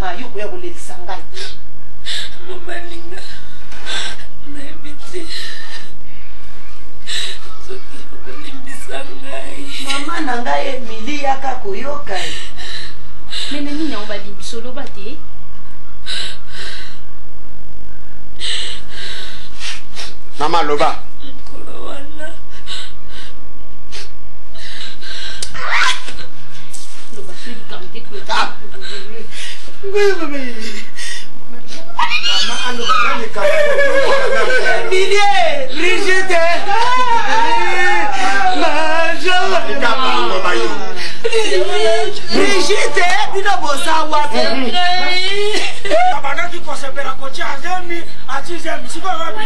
mayo ko ya go lelisa ngai. Mama linga. Na ebiti. Soki ko limbisa ngai. Mama na ngai Emily yaka koyoka. Mene nini on ba limbiso loba te? Mama loba. Kolowana. Loba tu kamte ko. Mama alo bana ka. Emily, Brigitte. Brigitte, bino bosa wapi? Kabana ki ko sepera ko chazemi, atizemi siko wapi?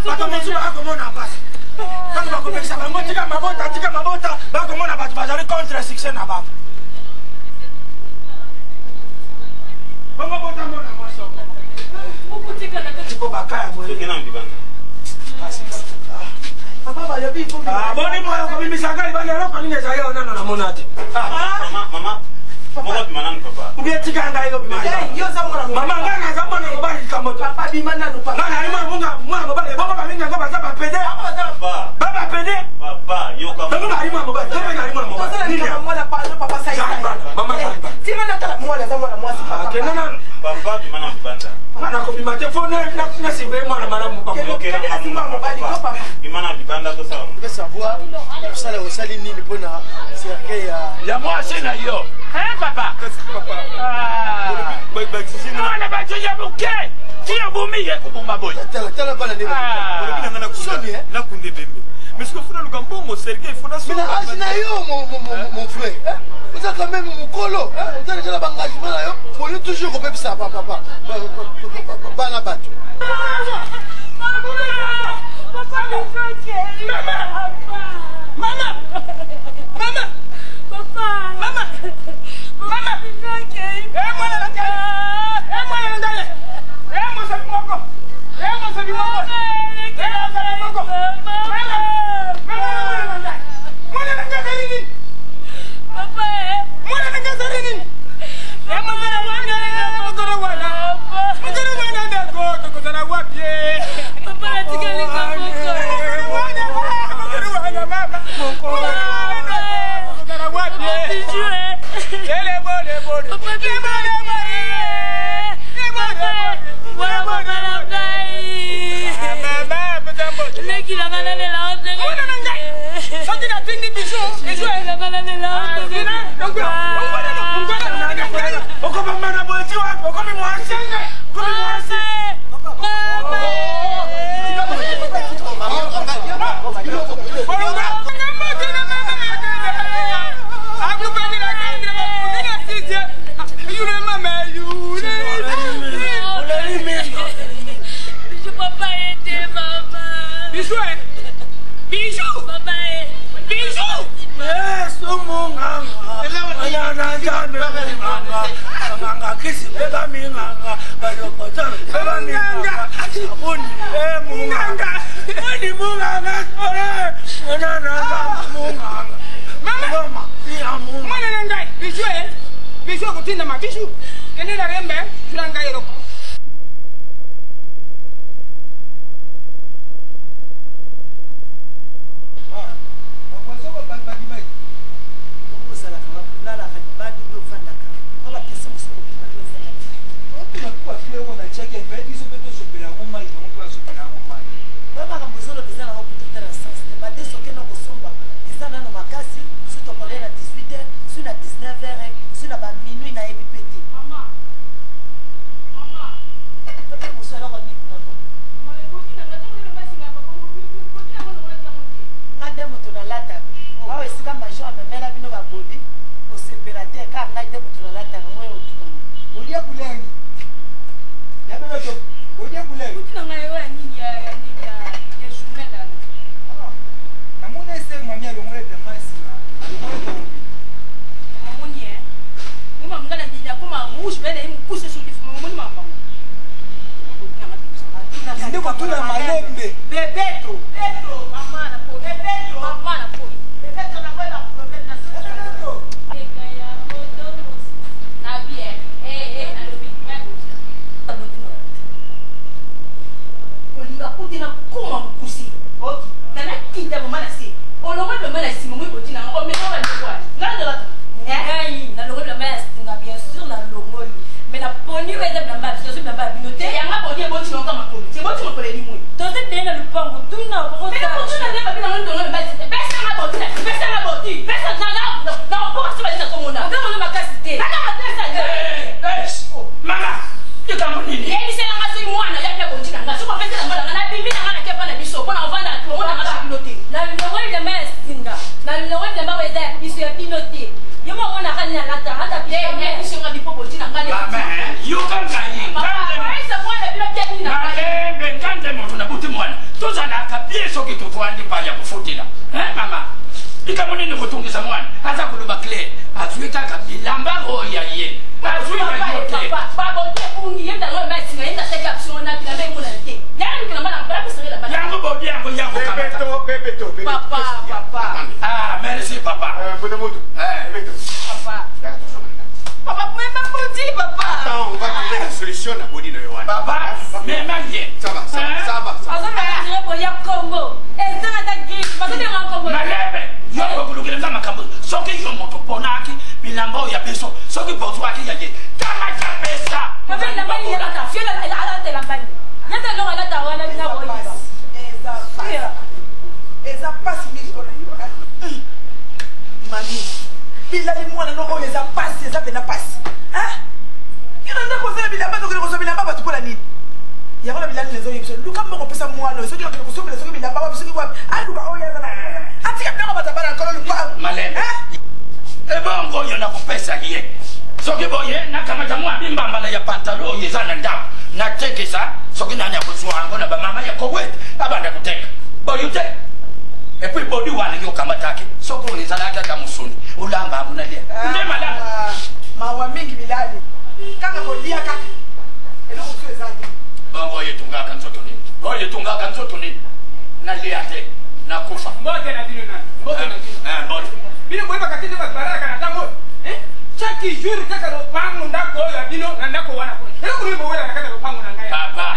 Batomosu ba ko mona basi. Bako ba ko pesa ba mo tika mabota, ba ko mona ba bazali contre succès na ba. Mama bota mona maso. Ukutika na kazi Ko bakaya mo. Kena mbibanga. Papa ba yo bi ko. Boni mo ko bi misanga ibale ro ko ninge zayo na na monate. Mama. Mama bimanani papa. Ubiye tika nga yo bi ma. Yo za mwana Mama ngana za mwana ko ba kamoto. papa bi mananu papa. Ngana ima munga mwana mo ba le baba ba minga ko ba za ba pede. Papa. Baba pede. Papa, yo ka. Baba ba ima mo ba. Baba na ima mo ba. Mwana papa sai. Mama zamba. Tima na tala mwana za mwana mwasi papa. Kenana Papa bimana mbibanda. mana ko bimate fone na sibe mwana mara mu papa. Bimana mbibanda to sawa. Je veux savoir ça là aussi ni le bon cercueil Ya moi c'est na yo. Hein papa? papa. Ba xisi na na ba joya buke. Ti abumi ye ko bomba boy. Tala bala ni. Na kunde bembe. Mais ce que faut le gambo mo cercueil faut na so. Mais là yo mon frère. Vous êtes quand même mon colo. Vous avez déjà l'engagement là yo. Pour lui toujours qu'on peut ça papa. Bana batu. Ah, merci papa. Papa, Attends, on va trouver la solution à Boni de Yohan. Papa, mais ma vie. Ça va. Malebe, yo kulukileza makambo. Soki yo moto ponaki, bilambo ya peso. Soki botu aki yaje. Kama cha pesa. Mami, bilali mwana noko eza pasi, eza pena pasi. Hein? Yona ndako zela bilamba to ko bilamba batu pola nini? Yako la bilali lezo yebso. Luka moko pesa mwana, soki ko ko sobela soki bilamba ba soki kwa. Aluka oya na. Atika bna ba tabara ko lupa. Malebe. Ebongo yo na kupesa hiye. Soki boye na kama jamu abimba mbala ya pantalo yezana ndamu. Na tekesa soki nani akuzwango na ba mama ya kowet abanda kuteka. Boyute. Et puis bodi wana yo kamataki soko izalaka kama musuni ulamba amunalia nde malanga Mawa mingi bilali. Kanga ko dia kaka. Elo ko ezali. bongo yetunga kanzoto ni boye tunga kanzoto ni na liate na kufa Mbote na dino nani? Mbote na dino. mbote Bino boye bakatinde baraka na tango. Chaque jour kaka lo pango ndako ya dino na ndako wana ko. Elo ko mbo wala nakata lo pango na ngaya. papa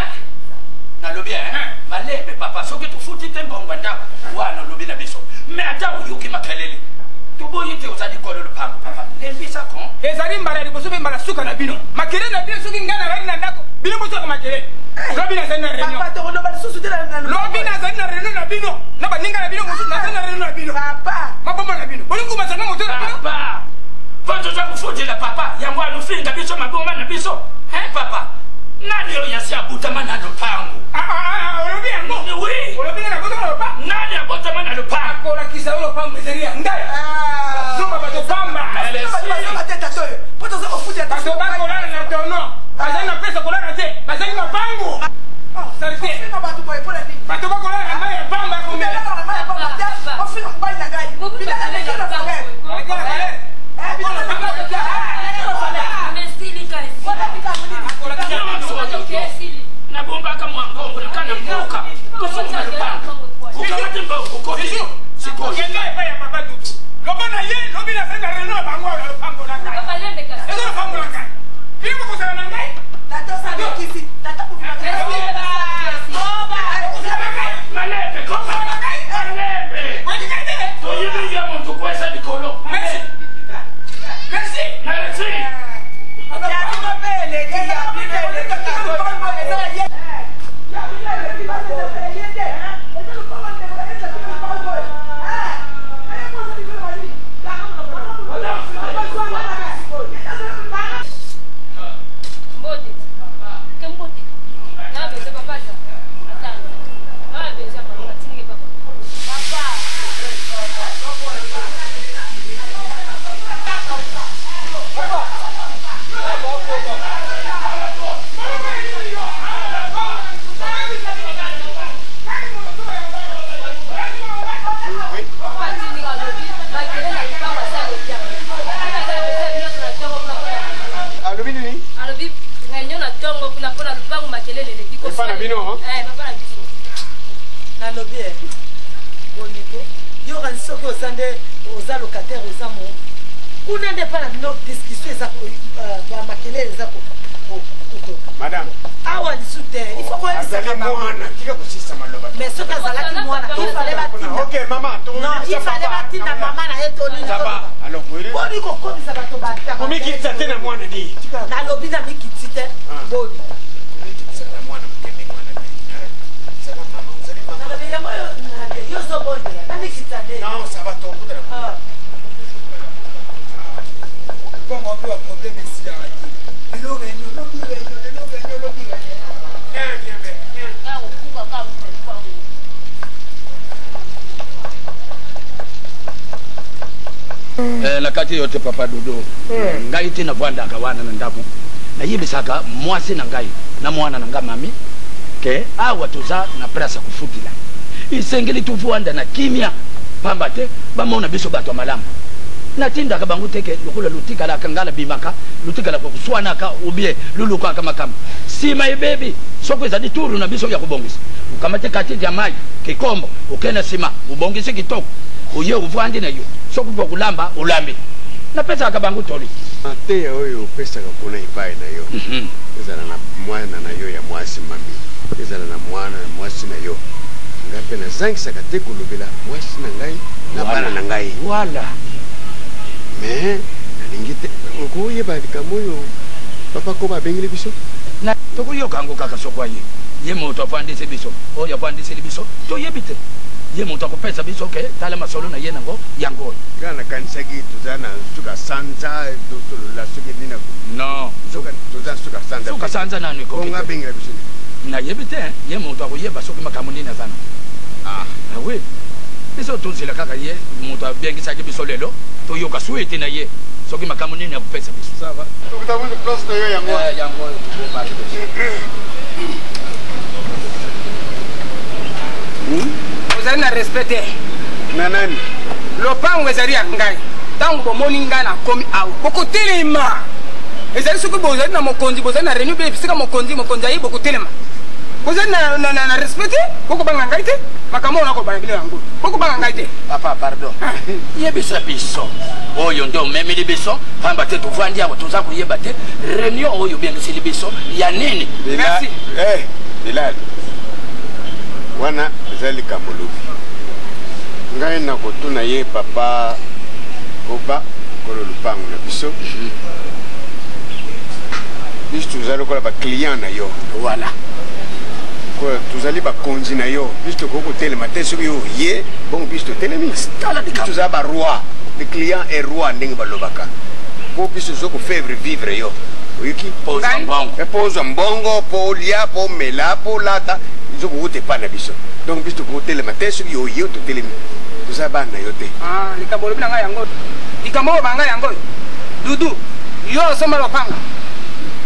na lobi malebe papa soki tufuti tembo ngwanda wana lobi na biso mais ata uyuki makelele tuboyi te ozali kolo lo pango papa lembisa kon Ezali mbala liboso be mbala suka na bino. Makere na bino soki ngana rali na ndako. Bino boso ka makere. Lobi na zani na réunion. Papa to ko ba susu de na. Lobi na zani na réunion na bino. Na ba ninga na bino musu na zani na réunion na bino. Papa. Mabomba na bino. Boli kuma zanga moto na bino. papa Foto za kufuti la papa yango alufinga biso maboma na biso papa nani yo yasi abutama na lupango Olobi yango. oui Olobi na boto na pa. nani abutama na lupango Akola kisa olo pango ezeria. Ndaya. Zoma bato pamba. Poto za kufuta ta. Bato bako lala na tono. Bazali na pesa kolala te. Bazali na pango. Sarite. Bato boy pola ni. Bato bako lala na maya pamba komela. Ofina mbali na gai. Bilala na kila fale. Alikuwa na kale. Bilala na kila fale. na bomba kama ngongo na kana mboka tufunga lupango ukamate mbao ukoti siko Kenda pa ya papa tutu. Lobo na ye, lobi na senda reno bango na pango na kai. Ezo na pango na kai. Biko ko sana na ngai. Tato sa kisi. Tata ku vina. malebe koma malebe Kwani kaide? toyibi ya muntu kwesa dikolo Merci. Merci. merci oza locataire oza mo kuna nde pa na bino discussion eza makelele eza Madame. awa lisu te il faut koyebisaka mwana tika kosisa maloba. mais soki azalaki mwana ifale batinda Ok mama non ifale batinda mama na ye toni alors boni kokomisa bato komikitisa te na mwana ni nalobi na mikiti te boni nalobi yango yo zobondela na mikita te non ça va tomber Bon, on peut problème ici à la kati yote papa dodo ngai tina vwanda kawana na ndako na yibisaka mwasi na ngai na mwana na ngamami ke awa tuza na pressa kufutila isengeli tuvwanda na kimia pamba te bamona biso bato malamba natinda ka bangu teke lokula lutika la kangala bimaka lutika la kuswana ka ubie luluka kama kama sima ibebi soko za dituru na biso ya kubongisa ukamate kati ya mai kikombo ukena sima ubongise kitoko uye uvwandi na yo soko kwa kulamba ulambi na pesa ka bangu toli ate oyo pesa ka kuna ipai na yo ezala na mwana na yo ya mwasi mami ezala na mwana na mwasi na yo ngape na zangisa ka te kulubila mwasi na ngai na bana na ngai wala mais nalingite ko yeba likamoyo papa ko babengile biso na toko yo kango kaka sokwa ye moto afandise biso o ya fandise biso to yebite ye moto akopesa biso ke tala masolo na ye nango yango kana kanisa gitu zana suka sanza to la suka dina no suka to zana suka sanza nani ko nga bengile biso na yebite ye moto akoyeba soki makamuni na zana oui biso tunzila kaka ye moto abengisa ke biso lelo to yoka suete na ye soki makamuni na kupesa biso sawa to kutamu plus to yo yango yango Vous avez respecté. Nanani. Lopango ezali ya ngai. Tango bomoni ngai na komi awo. Boko telema. Ezali soki bozali na mokonzi, bozali na réunion be pisika mokonzi ayi boko telema. Bozali na respecté, boko banga ngai te. Makambo na ko bana bilo yango. Boko banga ngai te. Papa pardon. Yebisa biso. Oyo ndo memeli biso, pamba te tuvandi awo tuza kuyeba te. Réunion oyo bengisili biso ya nini? Merci. Bilal. Wana zali kamulubi ngai na kotuna ye papa koba kolo lupango na biso biso tuzali kola ba client na yo voilà ko tuzali ba konzi na yo biso ko telema te soki yo ye bon biso telemi tala de tuzali ba roi le client est roi ndenge balobaka po biso zoko faire vivre yo oyiki poza mbongo poza mbongo po lia po mela po lata zoko wote pa na biso donc biso ko telema te soki yo ye to telemi tuza bana yo te likambo lobi na ngai yango likambo banga yango dudu yo soma lopanga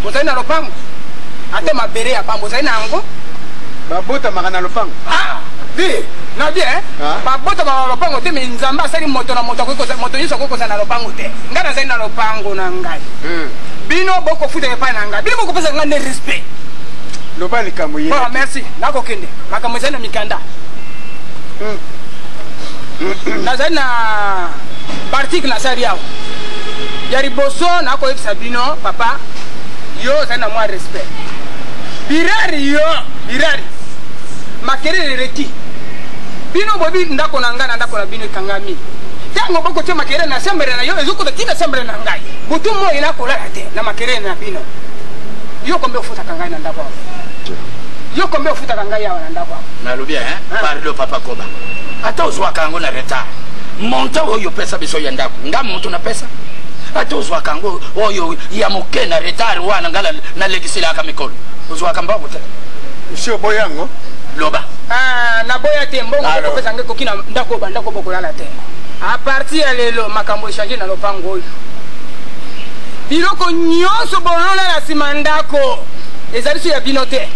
bozali na lopango ate mabere ya pambo bozali na yango babota makana lopango di na bien babota ba lopango te me nzamba asali moto na moto moto nyonso akokoza na lopango te ngai nazali na lopango na ngai bino boko futa epai na ngai bino bokopesa ngai nde respect loba likambo ye merci nakokende makambo ezali na mikanda nazali na partique nasali awa ya liboso nakoyebisa bino papa yo ozali na mwa respect birari makelele leki bino bobi ndako na ngai na ndako na bino ekangami ntango bokotia makelele na sembere na yo ezokota tina sembere na ngai butu moi nakolala te na makelele na bino yo kombe ofutaka ngai na ndako awa yo kombe ofutaka ngai awa na ndako awa nalobi pardon papa koba ata ozwaka yango na retard monta oyo pesa biso ya ndako nga moto na pesa ata ozwaka yango oyo ya moke na retard wana nga nalegiselaka mikolo ozwaka mbako te sio boyango loba na boya te mbongo bokopesa ngai koki na ndako bandako bokolala te a partir ya lelo makambo echange na lopango oyo biloko nyonso bolona na nsima ndako ezali so ya bino te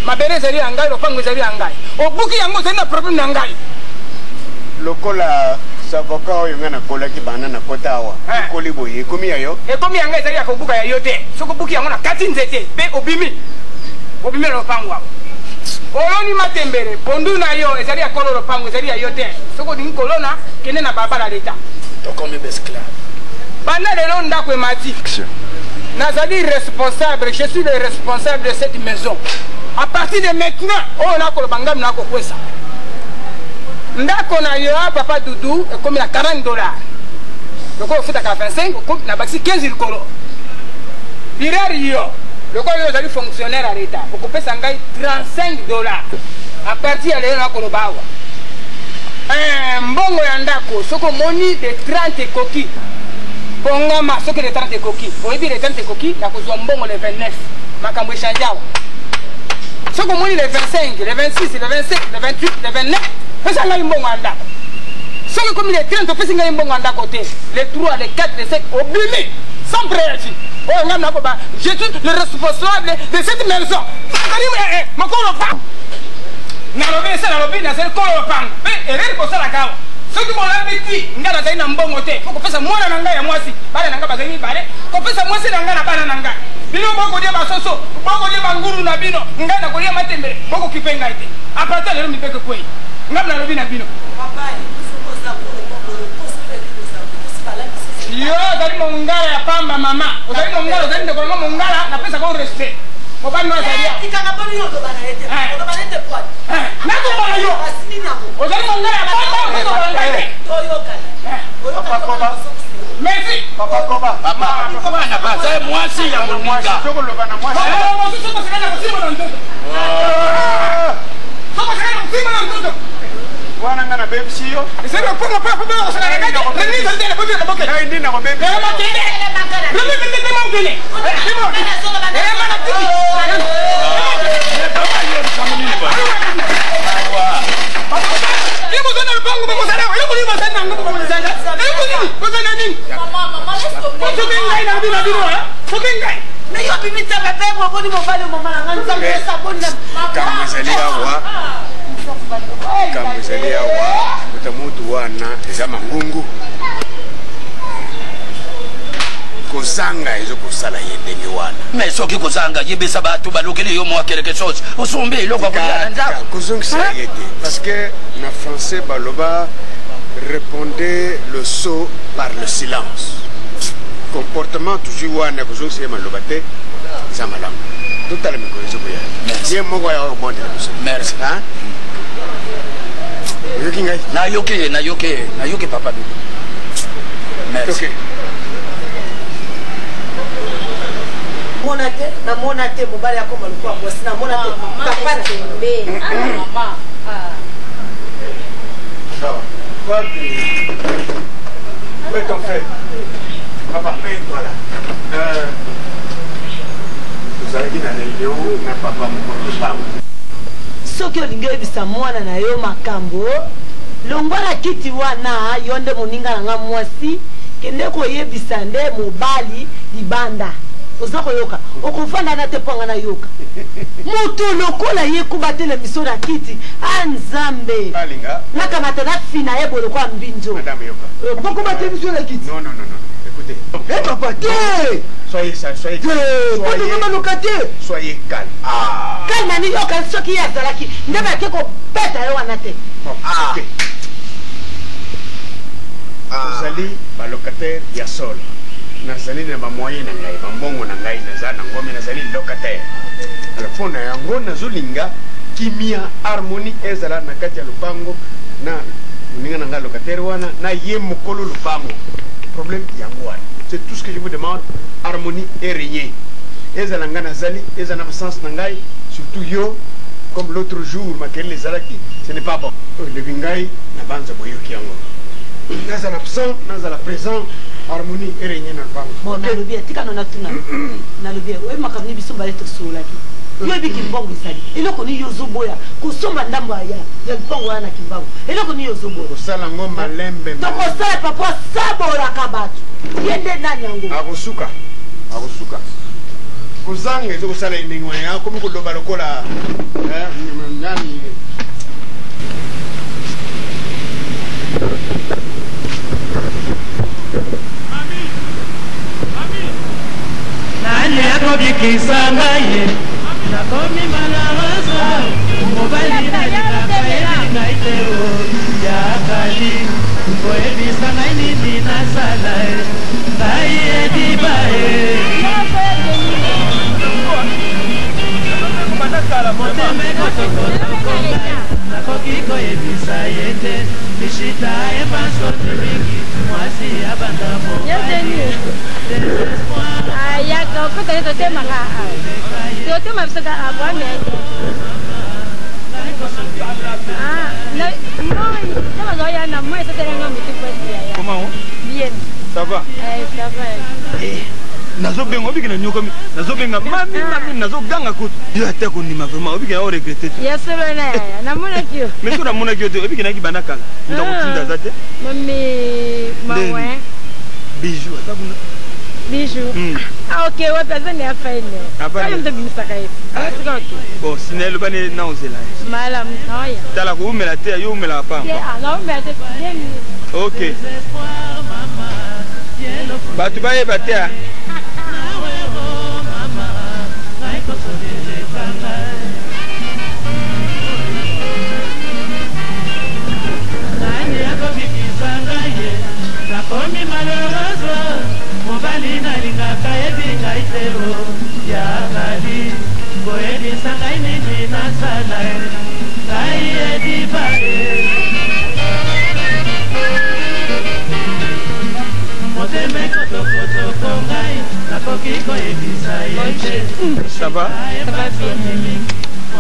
mabele ezali ya ngai lopango ezali ya ngai obuki yango ozali na problème na ngai lokola savoka oyo ngai nakolaki bana na kota awa ekoli boye ekomi ya yo ekomi ya ngai ezali ya kobuka ya yo te soki obuki yango na kati nzete mpe obimi na lopango awa oloni matembele pondu na yo ezali ya kolo lopango ezali ya yo te soki olingi kolona kende na babala leta tokomi besclave banda lelo ndako emati nazali responsable je suis le responsable de cette maison à partir de maintenant oyo nakoloba ngami nakokwesa ndako na yo papa dudu ekomi na $40 lokola ofutaka 25 okomi na bakisi 15 likolo birari yo lokola yo ozali fonctionnaire ya leta okopesa ngai $35 à partir ya lelo nakoloba awa mbongo ya ndako soki omoni de 30 ekoki bongama soki de 30 ekoki oyebi de 30 ekoki nakozwa mbongo le 29 makambo echange awa soki omoni le 25 le 26 le 27 le 28 le 29 pesa ngai mbongo ya ndako Solo comme il est 30, on fait un bon à côté. Les 3, les 4, les 5, obligés, sans préavis. Oh, je suis le responsable de cette maison. Ma colo pas. Nalobi, c'est la lobby, c'est le colo pas. Mais elle est pour ça la cave. Ceux qui m'ont l'habitude, nous avons un bon côté. Il faut qu'on fasse moi et moi aussi. Qu'on fasse moi aussi, nanga. Bino boko dia basoso, boko dia banguru na bino, ngana ko dia matembele, boko kipenga ite. Apata lero mipeke kwei. Ngamna lobi na bino. Papa, yo, dari mongala ya pamba mama. Ozali mongala, ozali ndeko mongala na pesa ko reste. Moba no azalia. Tikanga boni yo do banalete. Do banalete kwa. Na ko bana yo. Ozali mongala ya pamba, ko banalete. Oyo kana. Papa koba. Merci. Papa Koba. Papa Koba na ba. C'est moi si ya moninga. Soko lo bana moi. Soko soko sina na kusima na mtoto. Soko sina na kusima na mtoto. Wana ngana baby sio. Sema kwa papa baba sana na gaje. Nini ndio na boke na boke. Ndio ndio na baby. Ndio makende. Ndio ndio ndio mongele. Ndio. Eh mana tiki. Papa yo kama nini ba. Papa. Ndio mzana mpango mpango sana. Yuko ni mzana ngoko kwa mzana. Yuko nini? Mzana nini? Mama, laisse tomber. Faut que ngai na bino bino hein? Faut que ngai. Mais yo bimita bébé mo boni mo bali mo mala ngana sa boni. Kama zalia wa. Kama zalia wa. Utamutu wana ezama ngungu. Kozanga ezo kusala yendenge wana. Mais soki kozanga yebisa batu balukeli yo mo quelque chose. Osombe lo kwa kwa ndako. Kozonga sa yete. Parce que na français baloba répondez le saut par le silence. Comportement toujours wana kozonga sa malobate zamalam. Tout à l'heure ko ya. Merci. Ye mo kwa ya monde. Merci. Hein? Yoki ngai. Na yoke papa bi. Merci. Okay. Mona te mobali yako malikuwa mwasi na mona te papa na tembe. Mama. Sawa. Quoi où est ton frère? Papa, mets-toi là. Vous avez dit dans les vidéos, na papa mon papa. Soki olingi oyebisa mwana na yo makambo longwala kiti wana yo nde moninga na nga mwasi kende koyebisa nde mobali libanda oza koyoka okofanda na te panga na yoka moto lokola ye kubatele miso na kiti anzambe nakamata na fina ye bolo kwa mbinzo madame yoka bakobate miso na kiti non écoutez papa te soyez calme. Calme ni yoka soki ya zalaki ndeba ke ko beta yo wana te. OK. Zali ba locataire ya sol. Na zali na ba moyen na ngai, ba mbongo na ngai na za na ngome na zali locataire. Alors fona yango na zulinga kimia harmonie ezala na kati ya lupango na uninga na ngai locataire wana na ye mokolo lupango. Problème yango wana. C'est tout ce que je vous demande, harmonie et régner. Ezalanga nazali, ezana absence nangai, surtout yo, comme l'autre jour, makel les alaki, ce n'est pas bon. Le bingai, na banza boyo kiango. Nazala absent, nazala présent, harmonie et régner na bango. Bon, nalobi, tika nona tuna. Nalobi, ouais makamni bisomba leto solaki. Yo biki mbongo isali. Eloko ni yozo boya, kusomba ndamba ya mbongo wana kimbango. Eloko ni yozo boya. Kosala ngoma lembe. Toko sala papa sabora kabatu. Yende nani yango? Akosuka. Kozanga ezo kosala inengwa ya komi koloba lokola nani nani akobikisa ngai nakomi malheureuse mobali nalingaka ye ngai te yakali koyebisa ngai nini nasala ngai ediba motema ekotokotokonga nakoki koyebisa ye te lishita epasote mingi mwasi abanda mobali yaka okotale totemaka totema bisaka abwame Comment? Bien. Ça va? Ça va. nazobenga obikina nyokomi nazobenga mami nazoganga kutu yo ata kondima vraiment obikina o regrette ya solo na ya namona kio mais to namona kio te obikina kibanda kala ndakotinda zate mami mawe bijou ata kuna bijou ah ok wa pazani afaine ayo ndo bimisaka yetu asika ok bon sinelo bane na ozela mala mtaya tala ko umela te yo umela pa ah na umela te bien ok batu baye batea nakomi malheureuse mobali nalingaka yebi ngai te o yakali koyebisa ngai nini nasala ngai edibae moteme kotokotoko ngai nakoki koyebisa ye te. Ça va? Ça va bien.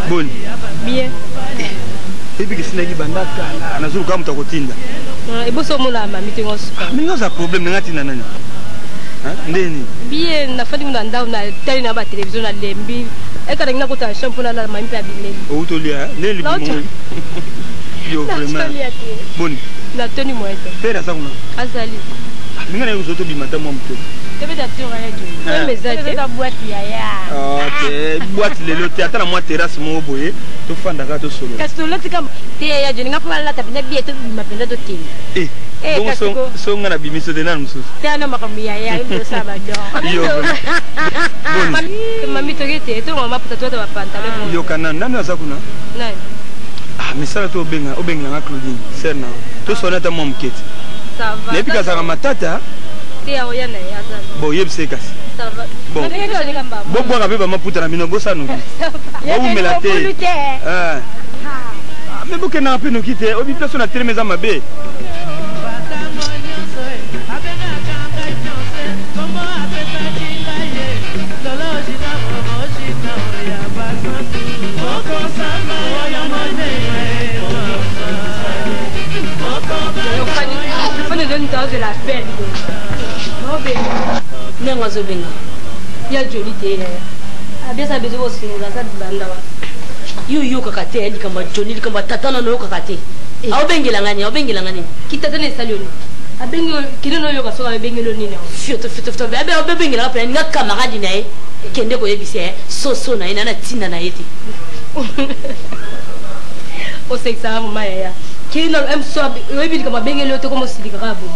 Bonne. Bien. Et puis que c'est qui bandaka na zulu kama mtakotinda. Iboso mula mami tengo super. Mimi ngoza problem ngati na nani? Ndeni. Bien na fadi muna ndao na tele na ba television na lembi. Eka ngina kuta shampoo na mami pa bileni. O tolia neli bimu. Yo vraiment. Bonne. Na toni moeto. Pera sa kuna. Azali. Minga na uzoto bimata mwa mtu. Tebe ta tura ya jo. Tebe za ta boîte ya ya. Ah, te boîte lelo te ata na mwa terrasse mo boye to fanda ka to solo. Kastola tika te ya jo ngapo la ta bina bieto mapenda to tini. Donc so ngana bimiso de nan mususu. Te ana makambi ya ya ndo saba do. Yo. Mami to gete to mama puta to ta pantalon. Yo kana nani asa kuna? Nani? Ah, misala to obenga na Claudine. Serna. To sona ta mwa mketi. Ça va. Ne pika za matata. Te ya oyana ya za. Bo yebse kasi. Ça va. Bon. Bon boire avec maman puta na mino bosa no. Bo umela te. Ah. Mais boke na pe no kite, obi place na tele meza mabe. De la peine. Nengo zobenga. Ya joli te. Abesa bezo singa sa banda wa. Yo kakate ndi kama joli kama tatana no kakate. Awbengela ngani. Kitata ne salioni. Abengi kineno yo kasoka abengelo nini. Fioto. Abe obengela pa nga camarade nae. Kende ko yebise so na ina na tina na yeti. O sexa mama ya. Kino emso webi kama bengelo to como silika kabo.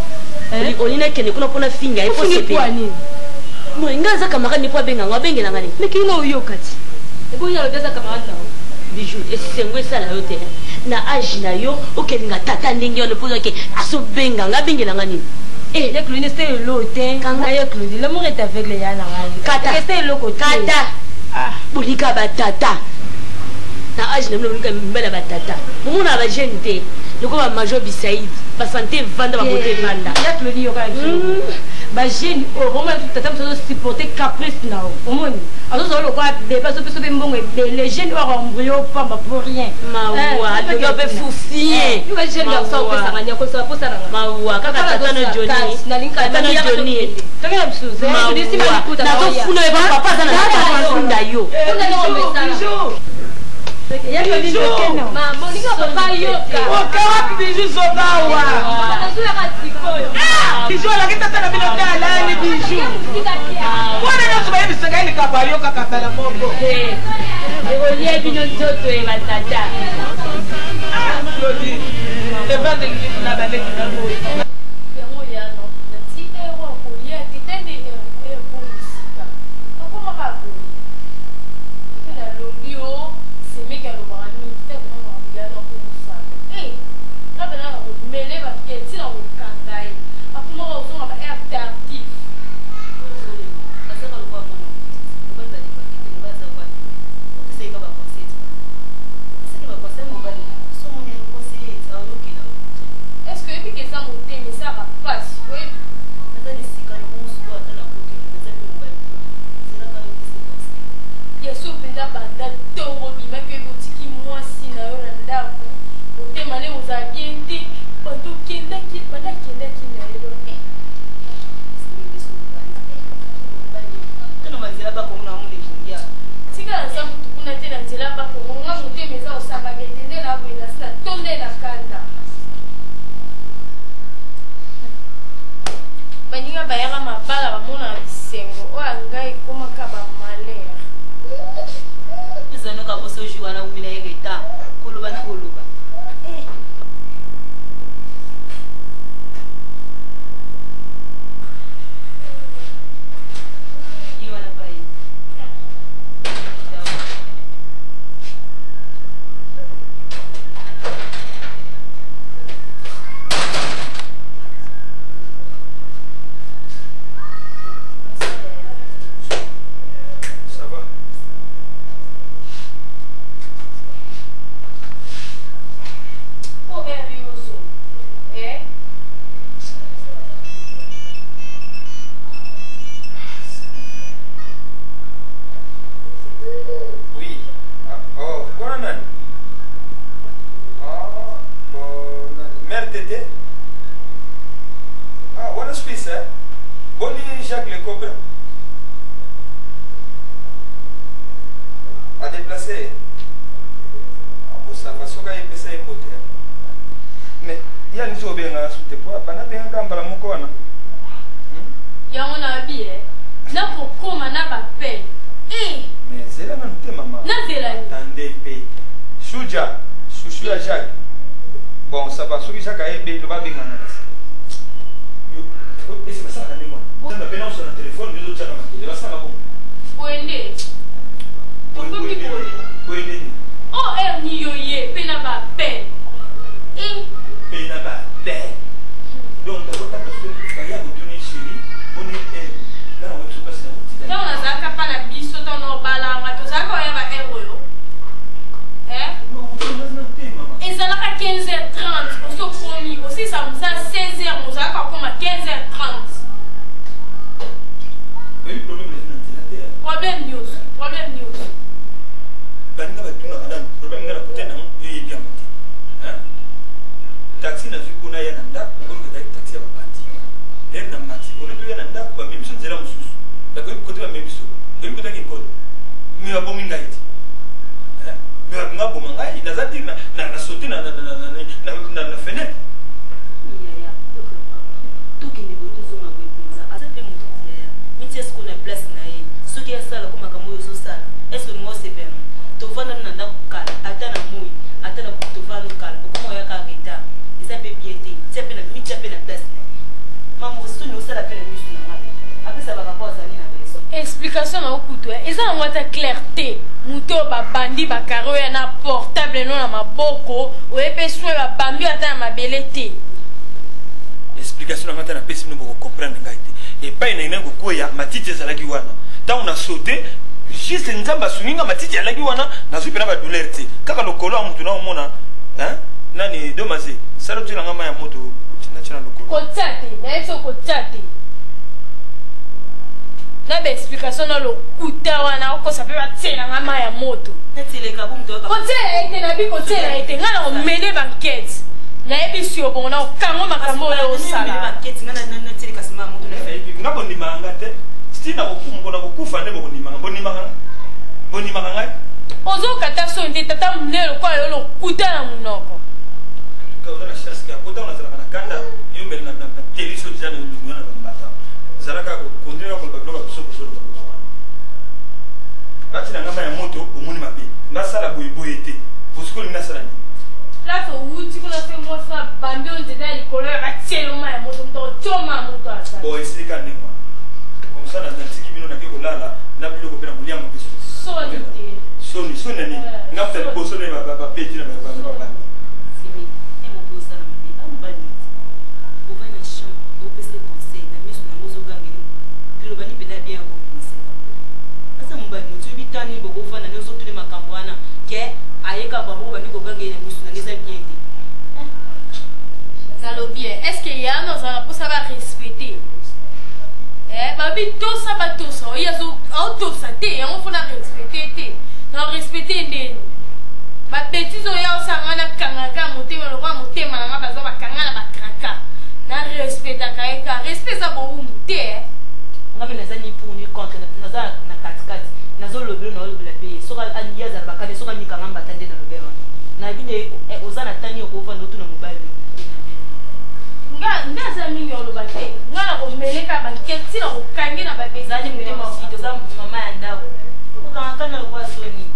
Olina kene kuna pona finga ipo sepe. Mo ngaza camarade ni po benga ngabengela ngani. Mekino yo kati. Ebo ya lobeza camarade na. Bijou esengwe sala yote. Na age na yo okelinga tata ndingi yo lepozo ke aso benga ngabengela ngani. Ya Claudine c'était l'hôtel. Kanga ya Claudine, l'amour est avec les yana ngani. Kata c'était le côté. Kata. Bolika batata. Na age na mlo mbela batata. Mumuna ba jeune te. Loko ba major bisaid. Ba santé vanda ba côté vanda. Ya Claudine yo ka ba jeune o roma tata mso supporter caprice na o moni. Alors ça le quoi dépasse peu mbongo les jeunes ont embryo pas pour rien. Mawa, tu peux foufiller. Tu vas jeune garçon ko sa nganya ko sa po sa nganya. Mawa, kaka tata no Johnny. Na linka tata no Johnny. Tanga msuze. Tu disi mali kuta. Na to funo e papa sana na funda yo. Funda no mbesana. Ya Claudine Keno. Maman, ni ka papa yo ka. O ka wapi bijou zobawa. Atazuya katikoyo. Bijou la kitata na bino tala ni bijou. Wana na subaye bisanga ni kabayo kaka la moko. Olie bino zoto e matata. Claudine. Le pas de la balade na mo. Est-ce que depuis que ça monte kokoma na bape mais zela na te mama nazela attendez pe Souja chouchou ya Jacques bon ça va soki Jacques ayebi lo babengana yo esi basala na moi tanda pena sur le téléphone yo tshaka makile basala bon wende wende oh ni yoye pena bape pena bape donc ndakota parce que baya kodoni chérie on est là on va se passer donc nazaka pa na biso to no balanga tozaka oya ba euro ezalaka 15h30 oso promis aussi ça nous a 16h mozalaka koma 15h30 problème news baninga batuna kana problème ngala kutena yeyi ya mati taxi na zikuna ya nanda ko ka taxi ya babati len na mati on est ya nanda ba mibiso nzela mususu la ko ko ba mibiso ko ko taki ko mi ba bomi ngaiti mi ba ngabo mangai na zati na sauter na fenêtre ya tout qui ne veut tout zona ko ipinza azate mutu ya miti est-ce qu'on a place na ye soki ya sala ko makamo yo so sala est-ce que moi c'est bien to vana na ndako kala ata na mui ata na to vana kala ko mo ya ka gita isa pe piété c'est pe na miti pe na place na maman ko soni osala pe na misu na ngala apesa baka kwa zani na beso explication na okutu eza na ngwata clarté muto babandi bakaro ya na portable no na maboko oyepe soe babambi ata na mabele te explication na ngata na pesi no boko comprendre ngai te et pas ina ina kokoya matiti ezalaki wana tant on a sauté juste nzamba suninga matiti alaki wana nazwi pena ba douleur te kaka lokolo amutu na omona nani domaze sala tuna ngama ya moto china lokolo kotsate na eso kotsate na ba explication na lokuta wana okosa pe batsela ngama ya moto netileka bu mto ka kotsela ete na bi kotsela ete ngana omene banquette na ebisi obongo na okango makambo oyo osala banquette ngana netileka sima moto na fait ngabo ndimanga te stina kokumbo kokufa nde bokondimanga bonimanga ngai ozokata so nde tata munene lokwa yo lokuta na munoko kaona chaske akota unazalaka na kanda yo mbele na teliso jana lungwana na mbata zalaka kondira ko bagloba kusoko ba wana bati na ngama ya moto omoni mabe ngasala boyeboye te posiko ni nasala ni place outi kuna se mosa bambi on deda likolo ya batieloma ya moto mto choma moto asa bo esika ne moi comme ça na tiki mino na ke kolala na biloko pe na muliamo biso soni ni ngapta liboso ne ba peti na ba simi e mo posa na mabe ambani o va na champ o pese conseil na miso na mozo gangeli bilo bani pena bien ko pinse asa mbani mo tubi tani bo ko fana ne zo tuli makambo wana ke ayeka babo bani ko gangeli na miso na ngeza bien te zalo bien est-ce que ya no za pour ça va respecter babi tosa batosa oyazo autosa te yango fona respecter te na respecter ndeni babetizo ya osanga na kangaka motema lokwa motema nanga baza bakanga na bakraka na respectaka eka respect za bowumu te ngabe nazani puni contre naza na katikati nazolobela na olobela pe soka anyaza na bakane soka mikanga mbatande na lobela na bine ozana tani okova notu na mobile nga za mingi oloba te nga na komeleka banketi na kokangi na babezali motema ofito za mama ya ndako okangakana lokwa soni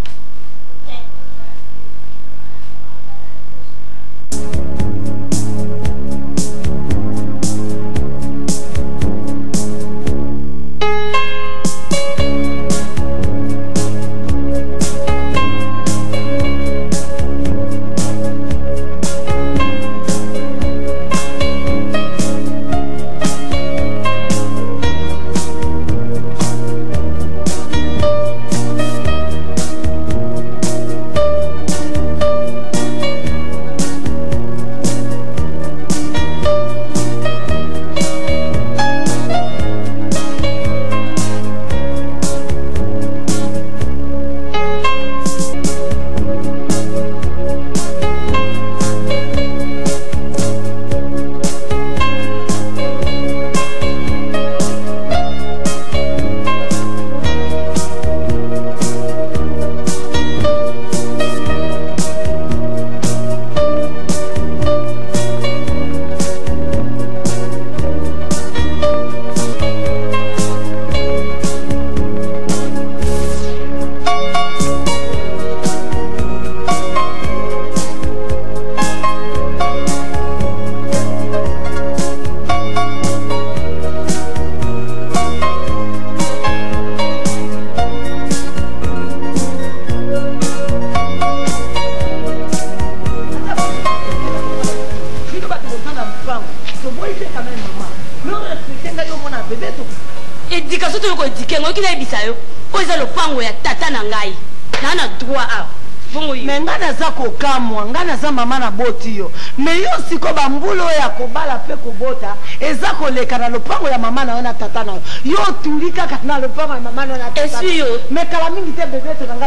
éduquer ngoki na ebisa yo oyo eza lopango ya tata na ngai na droit awa bongo yo me nga naza kokamwa nga naza mama na boti yo me yo siko bambula oyo ya kobala mpe kobota eza koleka na lopango ya mama na yo na tata na yo yo otuli kaka na lopango ya mama na yo na tata na yo me kala mingi te bebeto na nga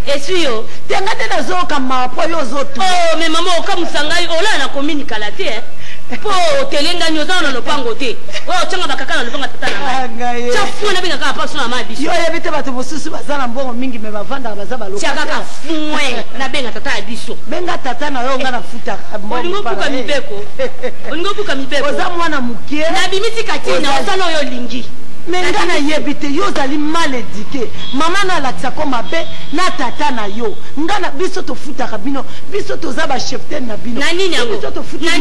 esui yo te nga te nazoyoka mawa mpo yo ozotuli oh me mama okamusa ngai olala na kominikala te po telengani oza na lopango te oyo otyanga bakaka na lopango tata na ngai tyafuwe nabengaka na paso na mama biso yo oyebi te bato mosusu baza na mbongo mingi me bavandaka baza balokaka fue nabenga tata ya biso benga tata na yo nga nafutaka olingo opuka mibeko oza mwana mokie nabimisi katina osala oyo olingi me nga nayebi te yo ozali mal éduqué mama na alakisako mabe na tata na yo nga na biso tofutaka bino biso toza bacheften na bino biso tofutaka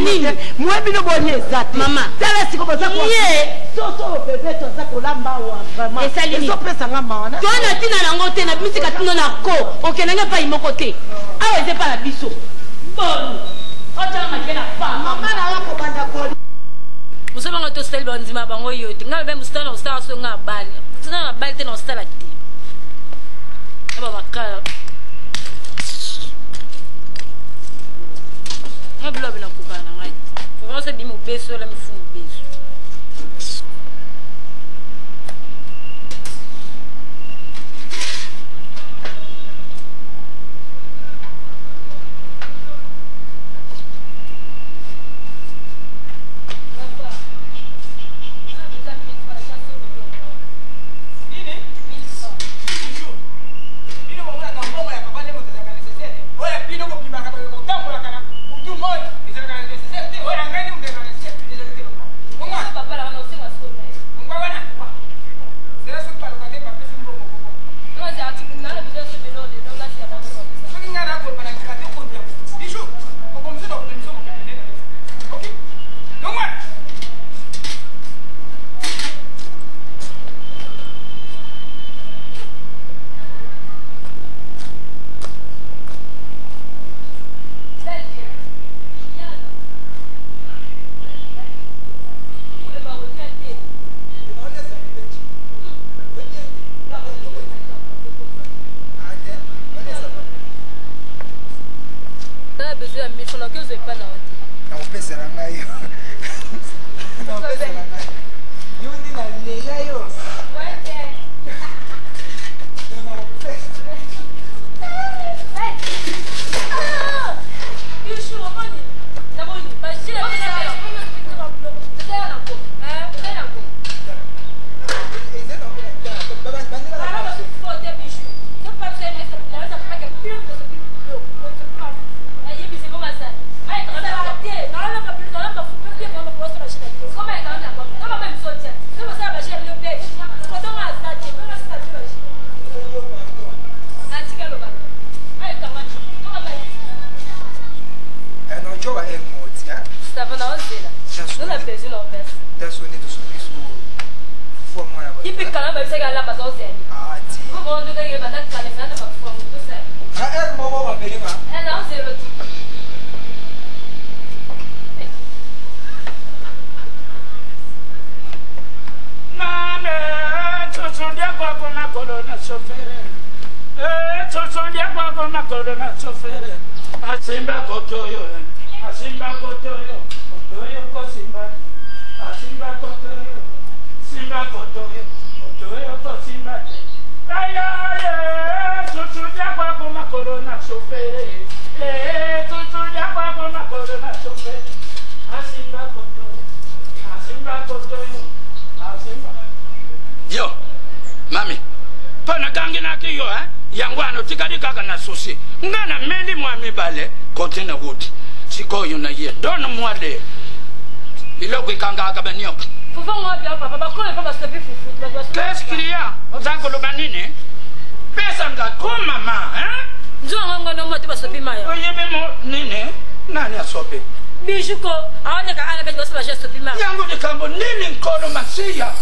mwe bino boni eza te tala siko boza soso oyo bebe toza kolamba awa vraiment ezopesanga mawa to na ntina nango te nabimisi katino na ko okendenge epai moko te awa eza epai na biso bonu otyanga makie na pa mama na yo kobanda koli musabanga to style banzima bango yote ngabe mustana na ustala so ngabali mustana na bali tena ustala ti aba makala ngabula bina kupana ngai kwa sababu bimu beso la mifumu beso yo mami pana gangi na ki yo yangwano tikadi kaka na susi ngana meli mwa mibale kote na wuti sikoyo na ye don mwade iloko ikanga akabanyo fufu mwa bia papa bakole pa bastopi fufu qu'est-ce qu'il y a ozango lobanine pesa ngakoma mama nzo nganga no mati bastopi maya oyebe mo nini nani asope bijuko aone ka ana bengo soba gesto pima yango de kambo nini nkolo masiya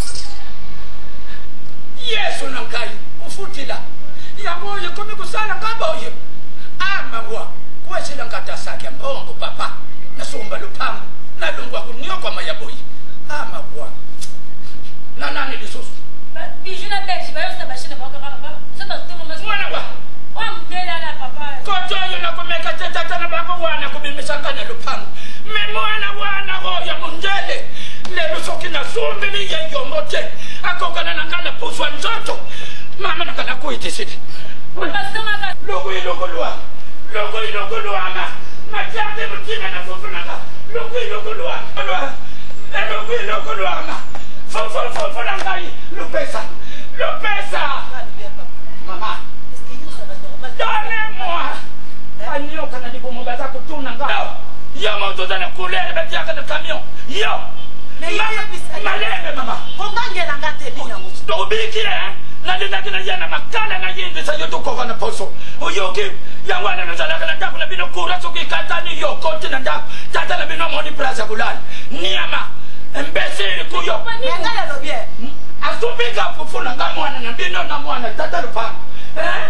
yesu nangai ufutila yango yekomi kusala ngaboye amawa kwesela ngatasakya mbongo papa nasomba lupango nalungwa kunyokwa mayaboyi amawa nanani lisoso na beshi ba yosa bashina ba ka papa sota tuma mas mwana wa wa mdela la papa ko toyo na kumeka tata na bako wana kubimisaka na lupango me mwana ho ya mundele lelo soki na sumbi ni yenyomote akokana na kana puswa nzoto mama na kana kuitisidi lugulwa ma majambe mutinga na fufunaka lugulwa ma fo na ngai lupesa mama donnez-moi anyoka na dibomo baza kutuna ngao yo moto za na couleur batiaka na camion yo malembe mama kongangela ngate binyango tobikile nalindaki na yana makala na yindisa yo tokoka na poso oyoki yangwana na zalaka na ndaku na bino kura soki katani yo koti na ndaku tata na bino moni plaza kulala niama imbesili kuyo ngala lobie asupika fufuna nga mwana na bino na mwana tata lupanga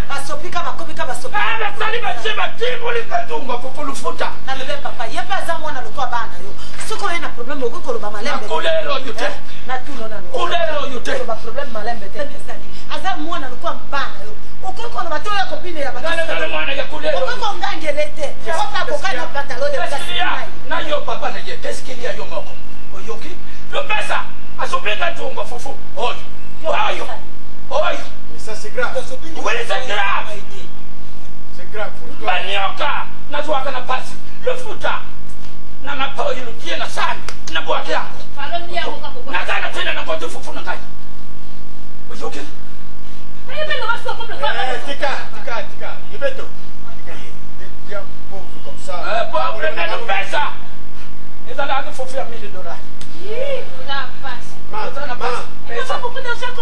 basopika bakobika basopika basali basiba tibuli katunga fufulufuta nalobe papa yepe aza mwana lokwa bana yo soki oye na probleme okokoloba malembe kulero oyo te natuno nano kulero oyo te koloba probleme malembe te aza mwana lokwa bana yo okokoloba te oya kopine ya mwana ya kulero okokongangele te otakoka na pantalon de na yo papa na ye teskilia yo moko oyoki lopesa asopika tunga fufu oyo ça c'est grave. Oui, c'est grave. C'est grave pour toi. Banyoka, na zwaka na pasi. Le futa. Na mapo yilukie na sani. Na bwake yangu. Na kana tena na kote fufu na kai. Oyoke. Tika. Yebeto. Tika ye. Bien pauvre comme ça. Pauvre mais nous pesa. Ils allaient à fufu à $1000. La passe.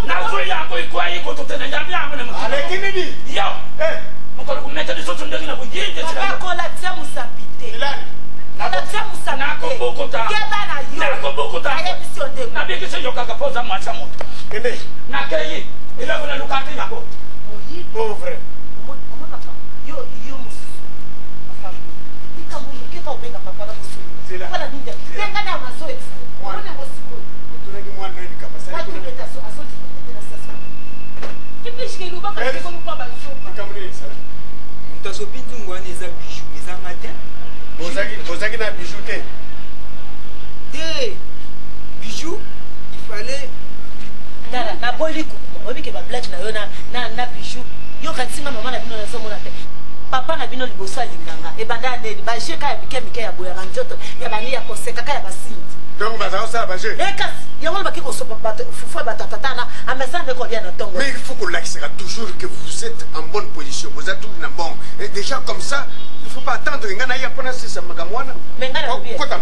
Nazui yangu ikuwa iko tutene jambi yangu na mkini Alekini di yo mkolo kumeta di sotu ndegi na kujinde akola tia musapite Ilani tia musapite nakobukuta nabikise yo kakapoza mwacha moto Kende nakeyi ila kuna lukati yako pauvre yo musu ika mungu kika ubenga papa na musu wala ninja tenga na mazo efu mwana mosiko tunagi mwana nani kapasa watu ndio asoti tena sasa kipishike lubaka kiko lupa basopa kamuni sana mtasopinzi ngwani eza bijou eza ngate bozaki na bijou te bijou il fallait na boli kuku obi ke ba black na yo na bijou yo kansinga mama na bino na somo na te papa na bino liboso alinganga ebanda ndeni ba jeka ya mike ya boya njoto ya bani ya koseka ka ya basindi donc baza osala baje kasi yango baki kosopa bato fufu batatatana amesa ndeko bien na tongo mais il faut qu'on l'accepte toujours que vous êtes en bonne position vous êtes tout na bon et déjà comme ça il faut pas attendre ngana ya pona sisa magamwana mengana kota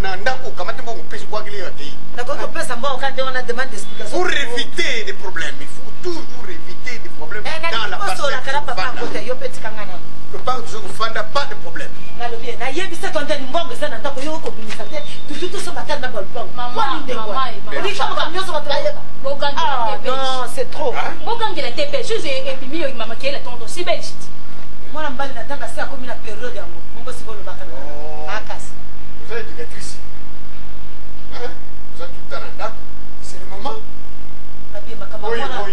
na ndako kamate mbongo pesi kwa kile yote d'accord pesa mbongo quand on a demande d'explication pour éviter des problèmes il faut toujours éviter des problèmes dans la parcelle le parc toujours fanda pas de problème nalobi na yebisa tonde mbongo sana ndako yo ko binisa te tutu so matana na balpon mama non c'est trop bogangela tepe chose epimi yo mama kela tonto si belgite mwana mbali na tanga sa komi na période yango mungo sikolo bakana akasi vous êtes éducatrice hein vous êtes tout le temps dans ndako c'est le moment nabi makama mwana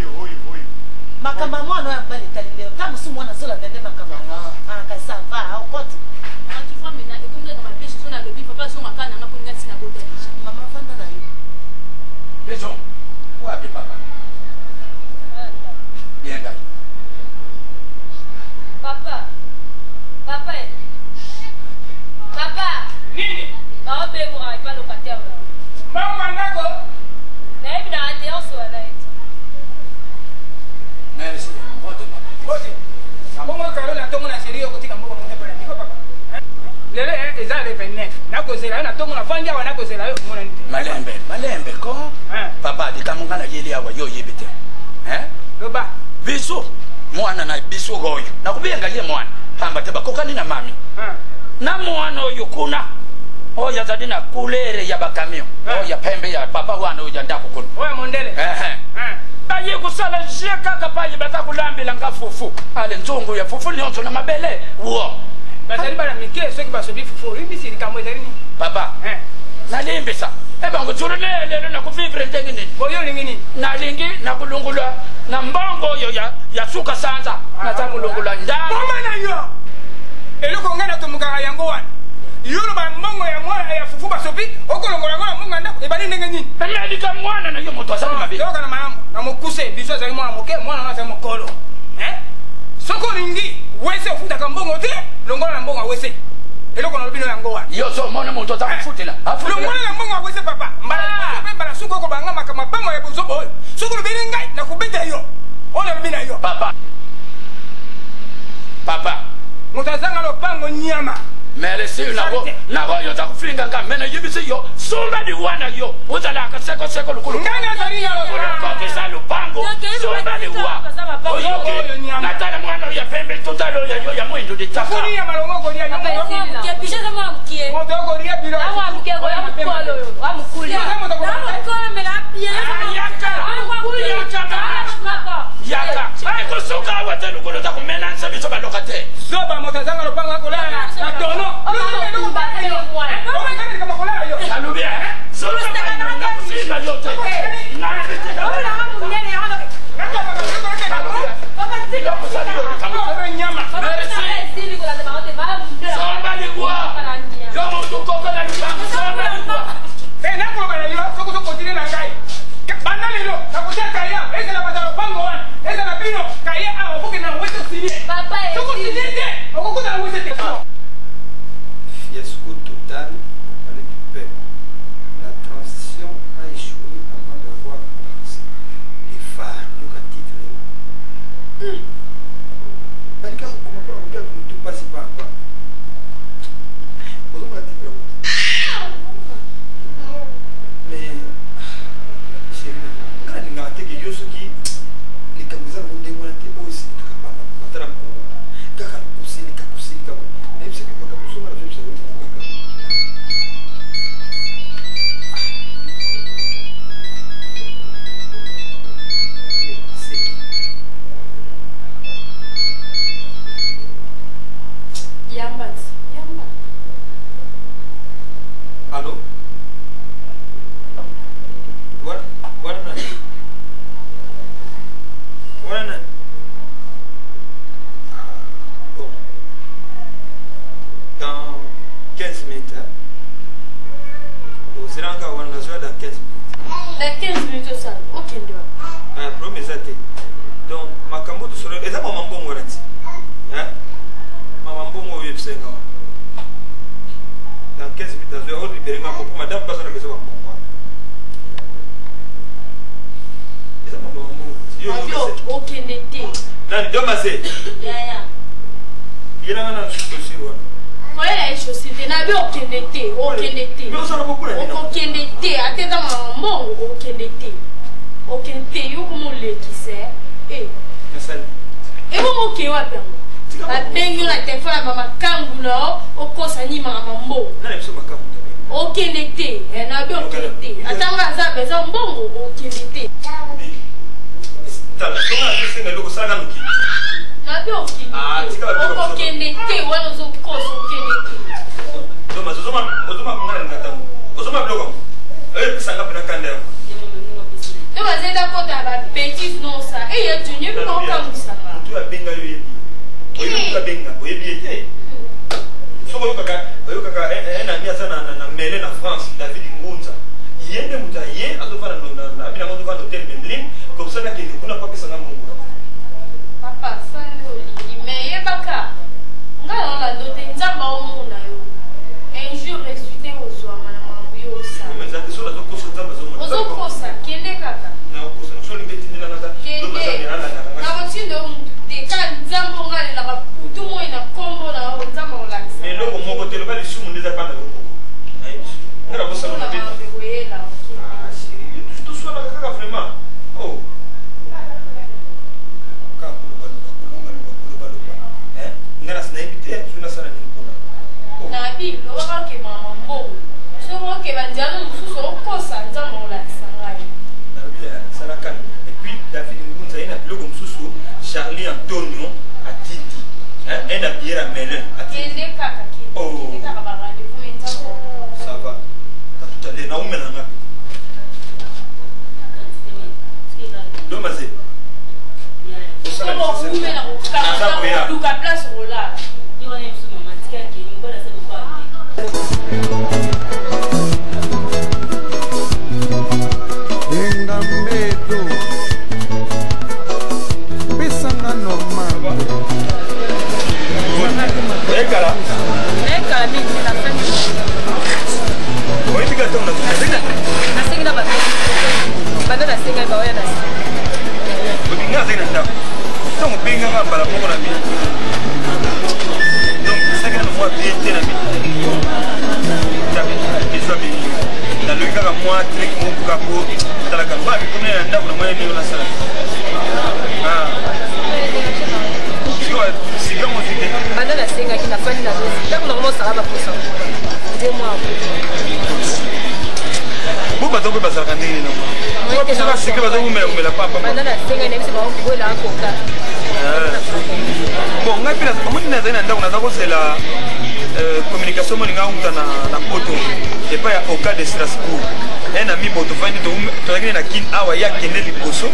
makama mwana ya mbali talinde kama si mwana zola ndende makama akasa va okoti tu vois maintenant et comme dans ma pièce sur la lobby papa son makana nga polinga sina bota mama fanda na yo beso wapi papa bien gars papa nini ba be mo ai pa locataire mama nako na ebi na ate oso na ete merci Bosi, bongo kalo na tongo na serio kotika mboko mtepo na papa. Lele eza le 29. Nakozela na tongo na fanja wana nakozela yo mona nite. Malembe ko. Papa dikamunga na yeli awa yo yebite. Loba. Biso mwana na biso goyo. Nakubenga ye mwana. Pamba teba kokani na mami. Na mwana oyo kuna. Oya zadi na kulere ya bakamio. Oya pembe ya papa wana oya ndako kuna. Oya mondele. Aye kusala jeka kapaye bata kulambila nga fufu ale nzungu ya fufu nyonso na mabele wo bazali bana mike soki basobi fufu ibisiri kamwe zarini papa nalimbisa eba ngutsurulele na kuvivre ndenge nini boyo lingini nalingi na kulungulwa na mbongo oyo ya suka sanza naza molongola ndani mama na yo eloko nga natomokaka yango wana yolo bambongo ya mwana ya fufu basopi okolongola yango na mbongo ya ndako ebali ndenge nini emelika mwana na yo moto azali mabe yoka na malamu na mokuse biso azali mwana moke mwana azali mokolo soki olingi wese ofutaka mbongo te longola na mbongo awese eloko na lobino yango wana yo so mona moto aza kofutela longola na mbongo awese papa mbala suki okobanga makambo ya bozobo oyo soki olobeli ngai nakobeta yo oyo nalobi na yo papa moto azanga lopango nyama merci nabo yo za kufinga nga mena yibisi yo somba di wana yo uzalaka seko lukulu ngani azali yo kokisa lupango somba di wa oyo natala mwana ya pembe tutalo ya mwendo de taka kuni ya malongo kolia ya mwendo ya pisha kama mkie moto kolia bilo awa mkie ko ya mkolo yo wa mkuli yaka ay ko soka wata lukulu ta kumena nsabi soba lokate zoba moto azanga lopango akola na tono Fiasco total au palais du père. La transition a échoué avant d'avoir commencé. Les phares, le titre. Malika, comment on peut tout passer par là? Mais, chérie, quand on a dit que Yosuki, les Kamouza vont démontrer aussi. Même si tu peux pas consommer la vie, ça va Allô? Voilà. Bon. Dans 15 minutes. Bon, c'est là encore, on a joué dans 15 minutes. Dans 15 minutes, ça. Ok, ah, premier ça. Donc, ma cambo de soleil, et ça, maman bon, voilà. Hein? Maman bon, on va faire dans 15 minutes, je vais libérer ma pour madame, parce que je vais faire mon moi. Et ça, maman bon, ok, n'était. Non, il doit passer. Il y a un chaussure. Voilà la chaussure. Na bi okendete. Mais on s'en a beaucoup là. Okendete. Atenda maman, okendete. Okendete yo comme le qui sait. Eh. Merci. Et vous moquez wa père. La bengi la téléphone à maman kangula okosa ni maman mbo. Na biso makambo. Okendete. Na bi okendete. Atanga za beza mbongo okendete. Tala, comment est-ce que le ça gagne? Ah, tu vas bien. Okendete wana zo kosa okendete. Doma ngana ngata. Ozoma blogo. Pisanga pena kandela. Donc vous êtes kota ba bêtise non ça. Et ya tunye bi ko kamusa. Tu vas benga yo yebi. Oyo ka benga, oyebi ete. Soko yo kaka ena mia sana na mele na France, David Ngunza. Yende mutaye azofana na abina ngo kwa hotel Bendlin, comme ça na kende kuna pa pesa ngambo. Papa, ça mais yebaka. Ngala la dote nzamba omuna yo. Un jour ressuscité au soir manama yo sa. Mais ça te sola zo koso nzamba zo mona. Ozo kosa kende kaka. Na koso no soli beti ndina nata. Kende. Na motindo te ka nzamba ngale la putu mo ina kombo na nzamba olax. Mais loko moko te lo bali sumu ndeza pana yo. Ngara bosa no beti. Ah, si. Tu sola kaka vraiment. Oh. Ngana sinaipite tuna sana nikuna. Na bi lo waka ke mama mbo. So wo ke banjalo mususu okosa nzamba olax ngai. Na bi sana kan. Et puis David Ngunza ina logo mususu Charlie Antonio Atiti. Ena biera Melin Atiti. Kende kaka ke. Oh. Kende kaka ba rendez-vous nzamba. Ça va. Tout à l'heure na umena ngapi? Domaze. communication moninga unta na poto et pas au cas de Strasbourg un ami moto fani to na kin awa ya kende liboso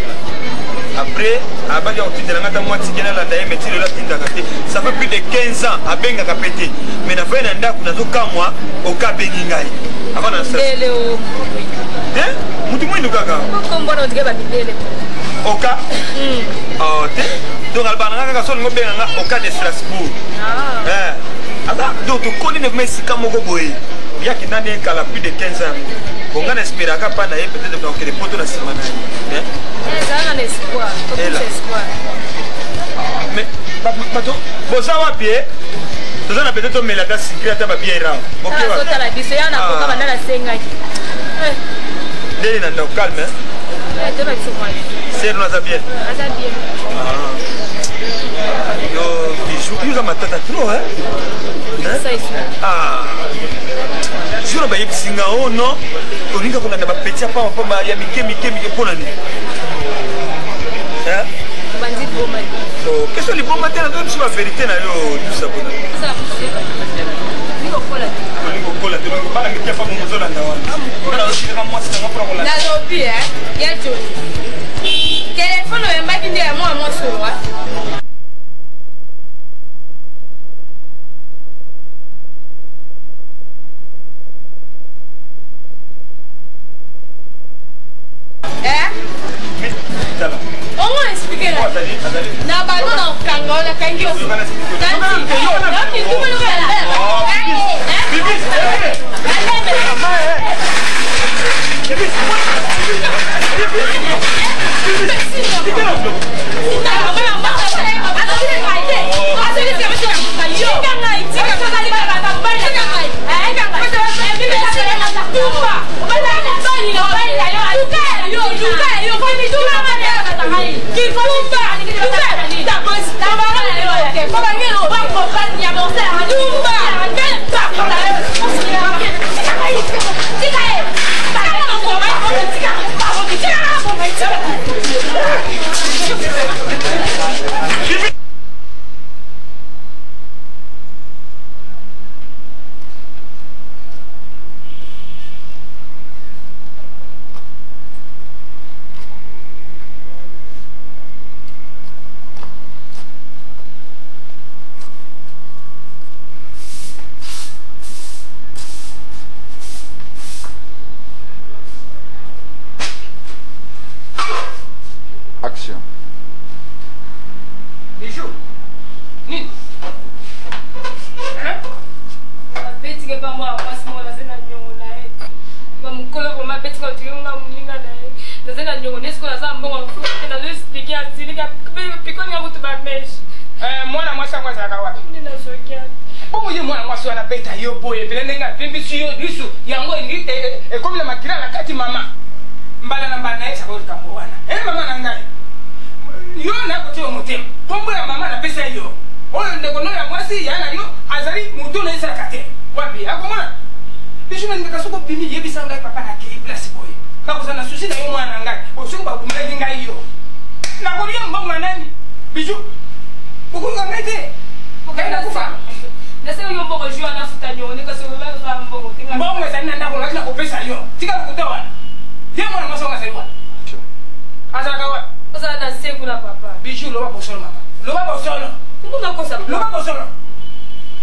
après abadi otindela ngata mwati kena la ndaye metilo la tinda kate ça fait plus de 15 ans abenga kapete mais na fena ndaku na zokamwa au cas bengi ngai avant na Strasbourg mutu mwindu kaka ko mbona ndiga ba bidele au cas oh te donc albana ngaka so ngo benga au cas de Strasbourg donc tu connais le Messi comme Mogoboy. Il y a qui n'a qu'à plus de 15 ans. On a espéré qu'à pas d'ailleurs peut-être que les poteaux la semaine. Ça a un espoir. Espoir. Mais bon ça va bien. Tu as peut-être mais la date secrète va bien là. OK. Ah, ça la bise yana ko kama na senga. Deli na ndo calme. Tu vas être moi. C'est nous ça bien. Ça bien. Yo, bijou, yo ma tata trop hein. Ah. Sio ba yipsinga ono, oninga kuna ba petit pa pa ya mike pona ni. Hein? Bandit boma. Oh, qu'est-ce que les bombes tena donc sur la vérité na yo tout ça bona. Ça. Niko kola. Niko kola, tu niko bala ngitia pa mo zola ndawana. Kana usika moi c'est ngapra kola. Na lobi ya Johnny. Téléphone ya mbaki ya moi solo. On va expliquer là. Na balo na kanga na kangi. Tanti. Tu me le Action. Bijou. Nini? Beti ke pa moi pas moi na zena nyongo na e. Ba mukolo ko ma beti ka tuyunga mulinga na e. Na zena nyongo nesko na za mbongo mfuke na zo expliquer atilika pikoni ya mutu ba mesh. Mwana mwasa kwa zaka wapi? Nina shokia. Bomo ye mwana mwasa na beta yo boye pele nga pembi siyo disu yango ni comme la makira na kati mama. Mbala na mbana esa ko tambo wana. Mama na ngai. Yo na ko tiyo mutem. Pombo ya mama na pesa yo. Oyo ndeko no ya mwasi yana yo azali mutu na isa kate. Wapi? Akomona. Bishu na kasuko pimi yebisa ngai papa na ke place boy. Ba ko sana susi na yo mwana ngai. Osumba kumele ngai yo. Na ko liyo mbongo nani? Bishu. Ukunga ngete. Ukaenda kufa. Nase yo mbongo jua na futa nyone kasi wala za mbongo tinga. Mbongo sana nanda ko lakina ko pesa yo. Tika kutoa. Ye mwana mwasa ngasema. Asa kawa. kozala na se kuna papa bijou loba bosolo mama loba bosolo nakosa loba bosolo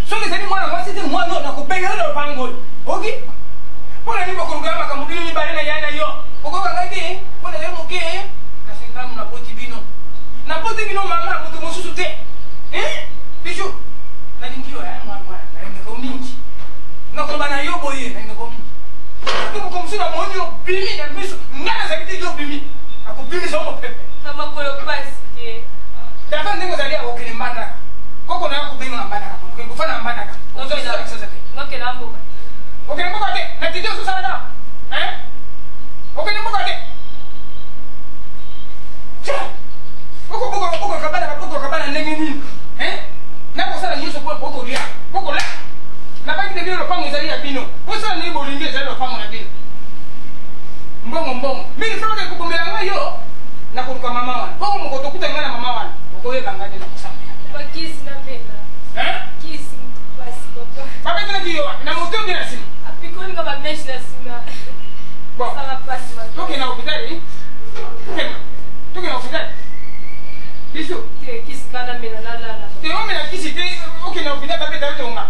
soki ezali mwana mwasi te mwana nakobengela lopango oyo oki mpona nini bokoluka makambo bino mibale na yai na yo okokanga te mpona yo moke kasi ngamu naboti bino mama moto mosusu te bijou nalingi yo nalingaka mingi nakoloba na yo boye nalingaka mingi okoko mosusu na moni obimi na miso ngai nazali te yo obimi akobimisa o mopepe makolo pasi te dafa ndenge ozali okende mbandaka koko na kobenga na mbandaka kofa na mbandaka nokela mboka okende mboka te na titi ozosalaka okende mboka te okokabana ndenge nini nakosala nyonso pokolia pokola nabaki te bino lopango ezali ya bino osala ndenge bolingi ezali lopango na bino mbongo mingi fabaka ekobomela ngai yo nakoluka mama wana poko moko tokuta ngai na mama wana okoyeba ngai nde nakosambela bakisi napenda kisi pasi papa babetelaki yo wapi na moto mbi na nsima apikolinga bameshi na nsima sala pasi tokenda hopitali tokenda hopitali biso kisi kana mela nalala te omela kisi te okenda hopitali babetali tonga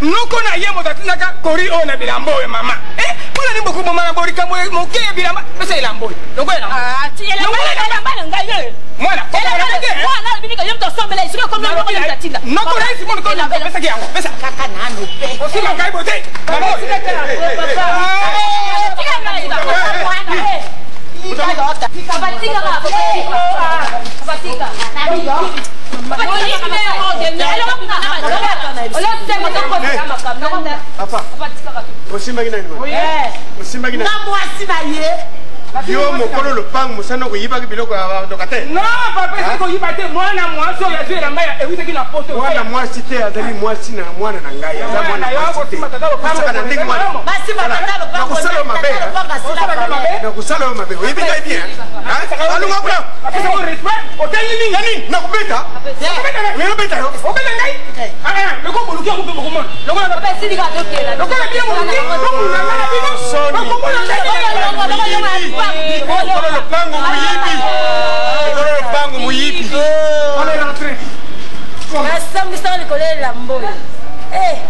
noko na ye moto atindaka kori oyo na bilamba oyo mama mpona nini bokoboma na bolikambo moke ya bilamba pesa elamba oyo lokolela noko na esi mono kopesaki yango pesa osima ngai bote Papa, osimbaki nani? Na mwasi na ye yo mokolo lopango mosana koyibaki biloko ya bandoka te. Non papa esi koyiba te mwana mwasi oyo azwi elamba ewutaki na poto. Mwana mwasi te azali mwasi na mwana na ngai aza mwana mwasi te. Osaka na ndenge mwana. Nakosala yo mabe. Nakosala yo mabe oyebi ngai bien. Alunga kuna. Otangi nini? Nani? Nakubeta? Nakubeta yo? Obeta ngai? Loko boluki yango mpe mokomona. Lokola bien moluki. Lokola bino. Okolo lopango muyibi. Okolo lopango muyibi. Allez rentrer. nasambisa likolo elambo oyo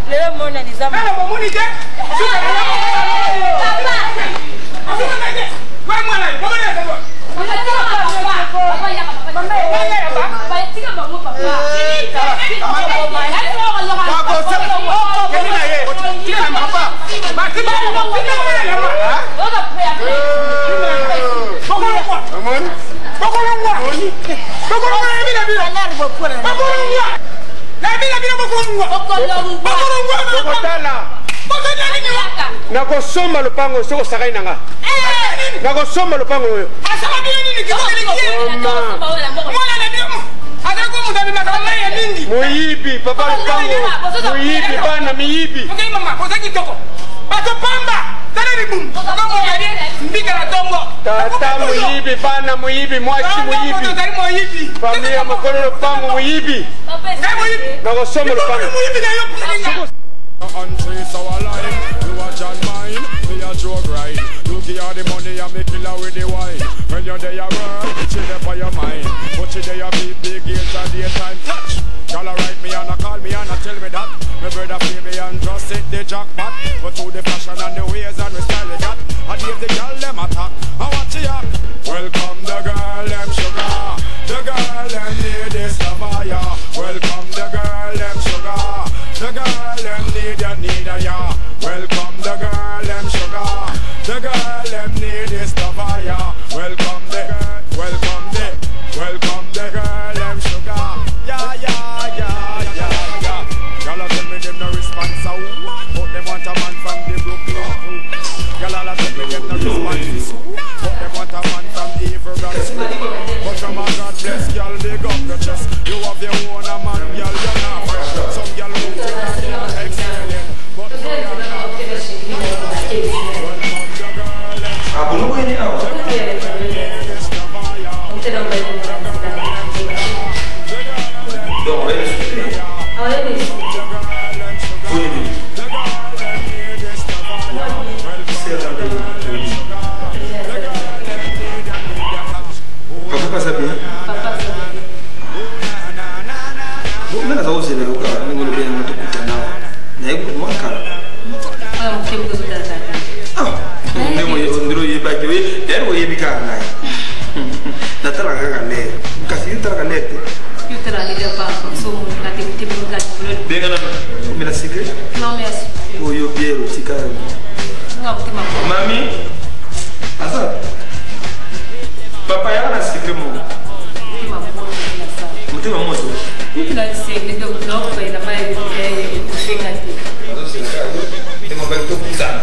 lelo mona lizamu momoni te nakosomba lopango soko sakai nanga nakosomba lopango oyo moyibi papa lopango moyibi bana miyibi tata moyibi bana moyibi mwasi moyibi familia mokolo lopango moyibi nakosomba lopango untrace our life, you a John mine, me a Joe grind. You give her the money and me kill her with the wine. When you're there, you work, she there for your mind. But she there, you beat big gates and daytime touch. Y'all write me and call me and tell me that my brother pay me and just hit the jackpot. But through the fashion and the ways and the style they got, I give the girl them attack. I watch you up. Welcome the girl them sugar. The girl them need this fire. Welcome the girl them sugar. The girl them need ya. Welcome the girl them sugar. The girl them need this fire. Welcome the girl them sugar. Yeah. Y'all tell me them no response a but them want a man from the Brooklyn crew. Y'all tell me them no response but them want a man from the Evergrande school. But from a God bless y'all big up your chest. You have your own a man, y'all you're not fresh. Some y'all won't take that y'all excellent. But some y'all not fresh. Welcome the girl and Papa passa bien. Mbona za uze leo kwa ningo lobia na mtu kutana. Na hebu mwaka. mke mko tata. Ndiro yebaki we, yaro yebika ngai. Natala kaka le. Kasi natala le. Yutara ni pa so na te buka. Benga na. Mimi na secret? Non merci. Oyo biero tika. Mami. Asa. Papa yana secret mo. Mutima moto. Mutila secret do no foi na mai kufinga tu. Temo bel tu sana.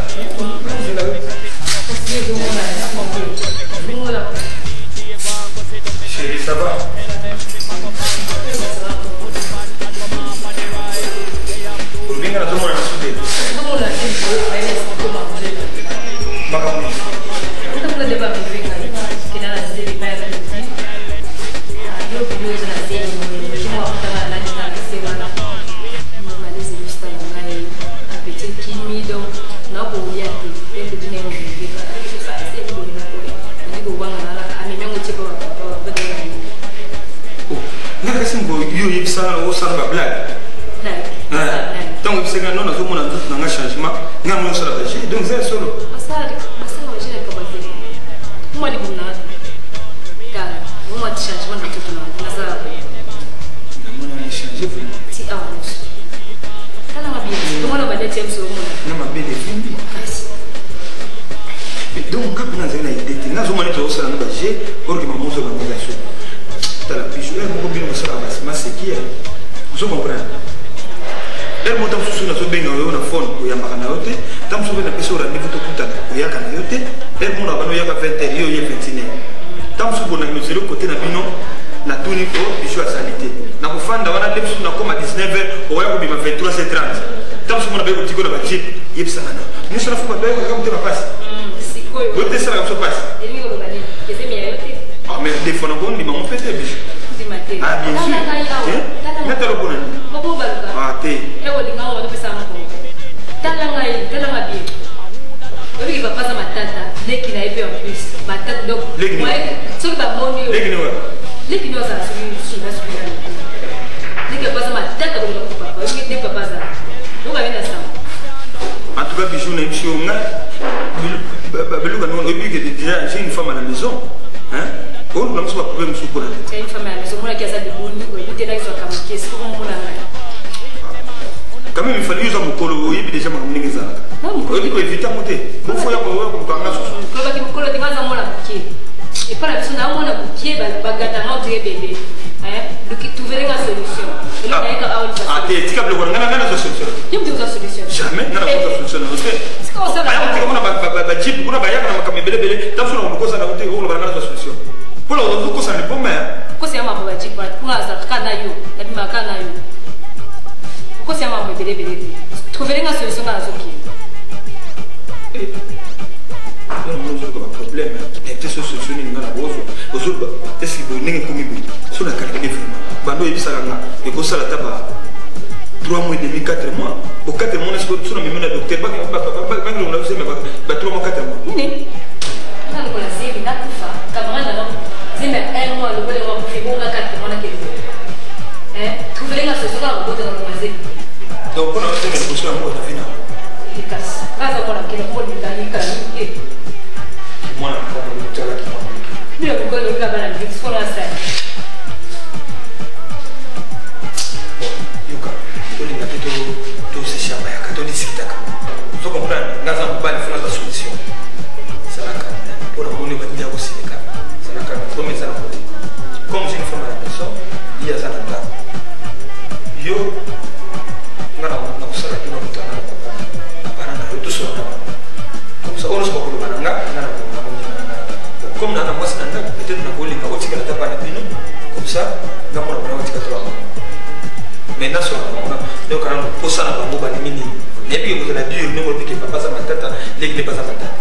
Chérie, ça va? Venga la toma na sude. Toma la tempo, vai nessa toma mulher. Baka mo. Então quando deba venga, que na dele vai lá. Eu vi os na dele, eu vou botar lá na semana. Mas ele está lá aí, a petit timido, não podia ter, ele tinha um vídeo. Nga kasi mbo yo yebisana o sala ba blague. Donc c'est que non na zomo na tout na changement, nga mo sala ba chi. Donc c'est solo. Masala waje ka ba te. Moi ni kuna. Kala, moi ti changement na tout na sala. Mo na changer vraiment. Ti avance. Kala ma bien. Moi na ba dete mso mo. Na ma be de findi. Donc quand on a une idée, nga zomo na to sala na ba je, pour que maman so ba mo so. La pichu elle moko bien ça ma c'est qui vous comprenez elle monte sur na so benga yo na phone ko ya makana yote tam so na peso rendez-vous to kutana ko ya kana yote et mon abano yaka 20h yo ye 21h tant que bon nous zéro côté na bino na tuni ko biso sanité na kufanda wana lepsu na koma 19h oya ko bima 23h30 tant que mon abego tiko na ba jeep yebisa na nous sera fuma bego comme te passe sikoyo vous te sera comme passe et lui ko ba ni kese mi ayote ah mais des fois na bon ni maman pété biso ah bien sûr nata lo bona ko ba ah te e woli ngawo to pesa na ko talanga bien oui il va pas à ma tata les qui n'avaient pas en plus ma tata donc ouais ce qui va monter les qui n'ont ça sur la les qui pas à ma tata donc papa oui n'est pas ça donc avec ça en tout cas bijou n'est pas on a beluga non et puis que déjà j'ai une femme à la maison hein on va me faire problème sur quoi c'est une femme à la maison moi qui a ça de bon et puis là ils sont comme qui est comment on a quand même il fallait user mon colo il déjà mon ningeza non il faut éviter monter il faut y avoir comme quand on a quand mon colo tu vas à moi la pied et pas la personne à moi la pied bagata non tu es bébé hein donc tu verras la solution et là il y a ah tu câble le ngana ngana solution il me dit la solution jamais ngana la solution ok c'est quoi ça là on a ba jeep kuna ba yaka na makame bele bele tafu na ngoza na wote on va ngana la solution pour la on ko ça ne pas mais ko c'est ma ba jeep pour la ça kana yo na bima kana yo ko c'est ma bele bele trouver une solution dans la zone non je pas problème et te solutionner ngana bozo ozo est-ce que ningi komibi so na carte vraiment bando ebisa nga e ko sala taba 3 mois et demi 4 mois au 4 mois est-ce que so na même docteur ba ngalo na sema ba 3 mois 4 mois ni na ko la sebi na kufa camarade na zime 1 mois le volet va faire bon 4 mois na kile trouver une solution dans le boto na mazi donc on a fait une solution à moi na fina efficace kaza kwa kile kwa ndani kali moi na kwa mtala kwa ndio kwa ndio kwa bana fix for us yuka tuli na kitu tu sishamba ya katoni sikitaka so comprendre ngaza mbali funa la solution sana kana pour la bonne bandi ya kusika sana kana comme ça comme j'ai une femme à la maison il y a ça là yo ngana na kusala tu na mtana hapana na yote so comme ça on se peut pas ngana comme dans la moisse nanda peut-être na koli na otika na tapa na bino comme ça ngamo na otika to mais na so na donc kana posa na bango ba ni mini et puis vous la dur ne mo pique papa ça ma tata l'église pas ça ma tata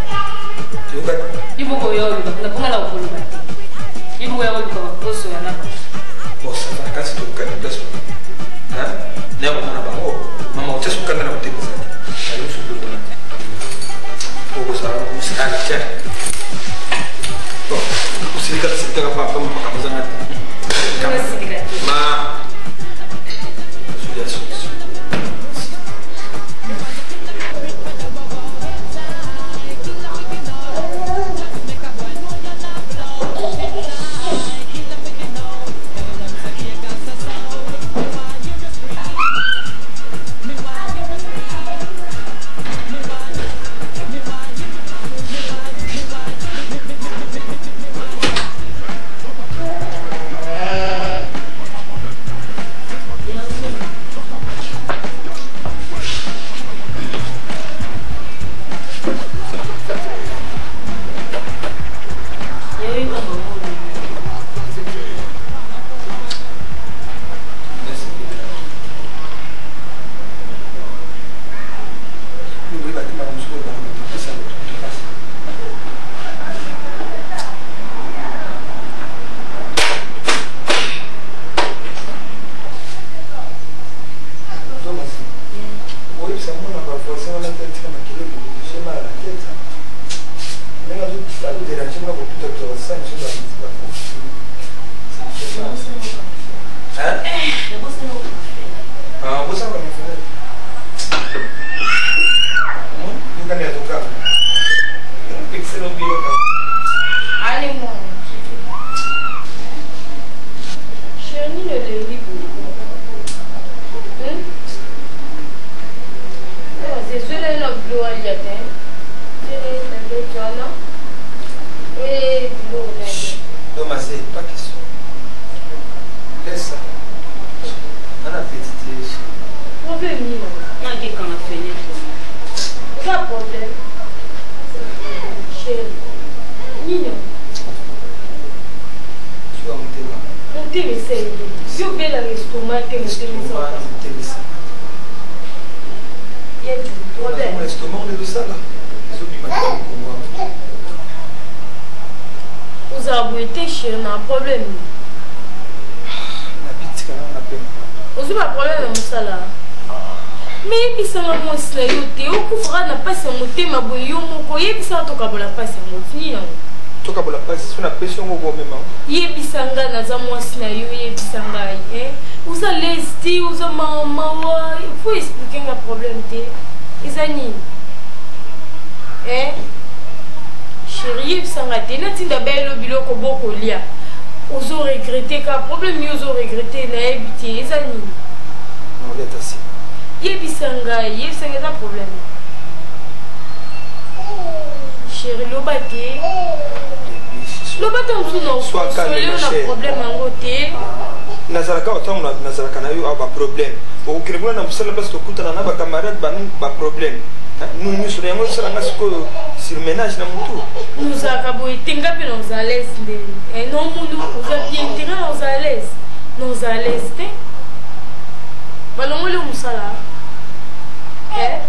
tu vois ibo ko yo na ponga la okolo ba ibo ya ko poso ya na posa na kasi to kana peso hein ne mo na bango mama o tesu kana na oteka za ayo so do na ko sa ko sa na cha usilika sitaka pa kama makamazana kama ma sudah solution Moi, que je il y a du problème. Mon estomac, on est de ça là. Vous avez été chez un problème. Vous avez un problème dans ça là. Mais puis ça m'a montré là, yoté. Au coup fera n'a pas se monter ma boyo mon coyer puis ça toka bola pas se monter. Toka bola pas c'est une pression au bon moment. Yé puis ça nga na za mwasi na yo yé puis ça nga eh. Vous allez sti vous a mawa il faut expliquer un problème té. Izani. Eh. Chérie, ça m'a été là tinda belle biloko boko lia. Vous aurez regretté car problème vous aurez regretté na éviter Izani. Non, l'est assez. Yebisanga, yebisanga un problème. Chérie, l'obate. L'obate en dessous, non. Sois calme, on a problème en côté. Nazaraka, autant Nazaraka n'a eu un problème. Au Crémon, on a besoin de place de couteau, on a un camarade, un problème. Nous sommes sur le ménage dans mon tour. Nous avons été à l'aise. Et non, nous avons bien été à l'aise. Nous à l'aise. Ballon le musala. Eh?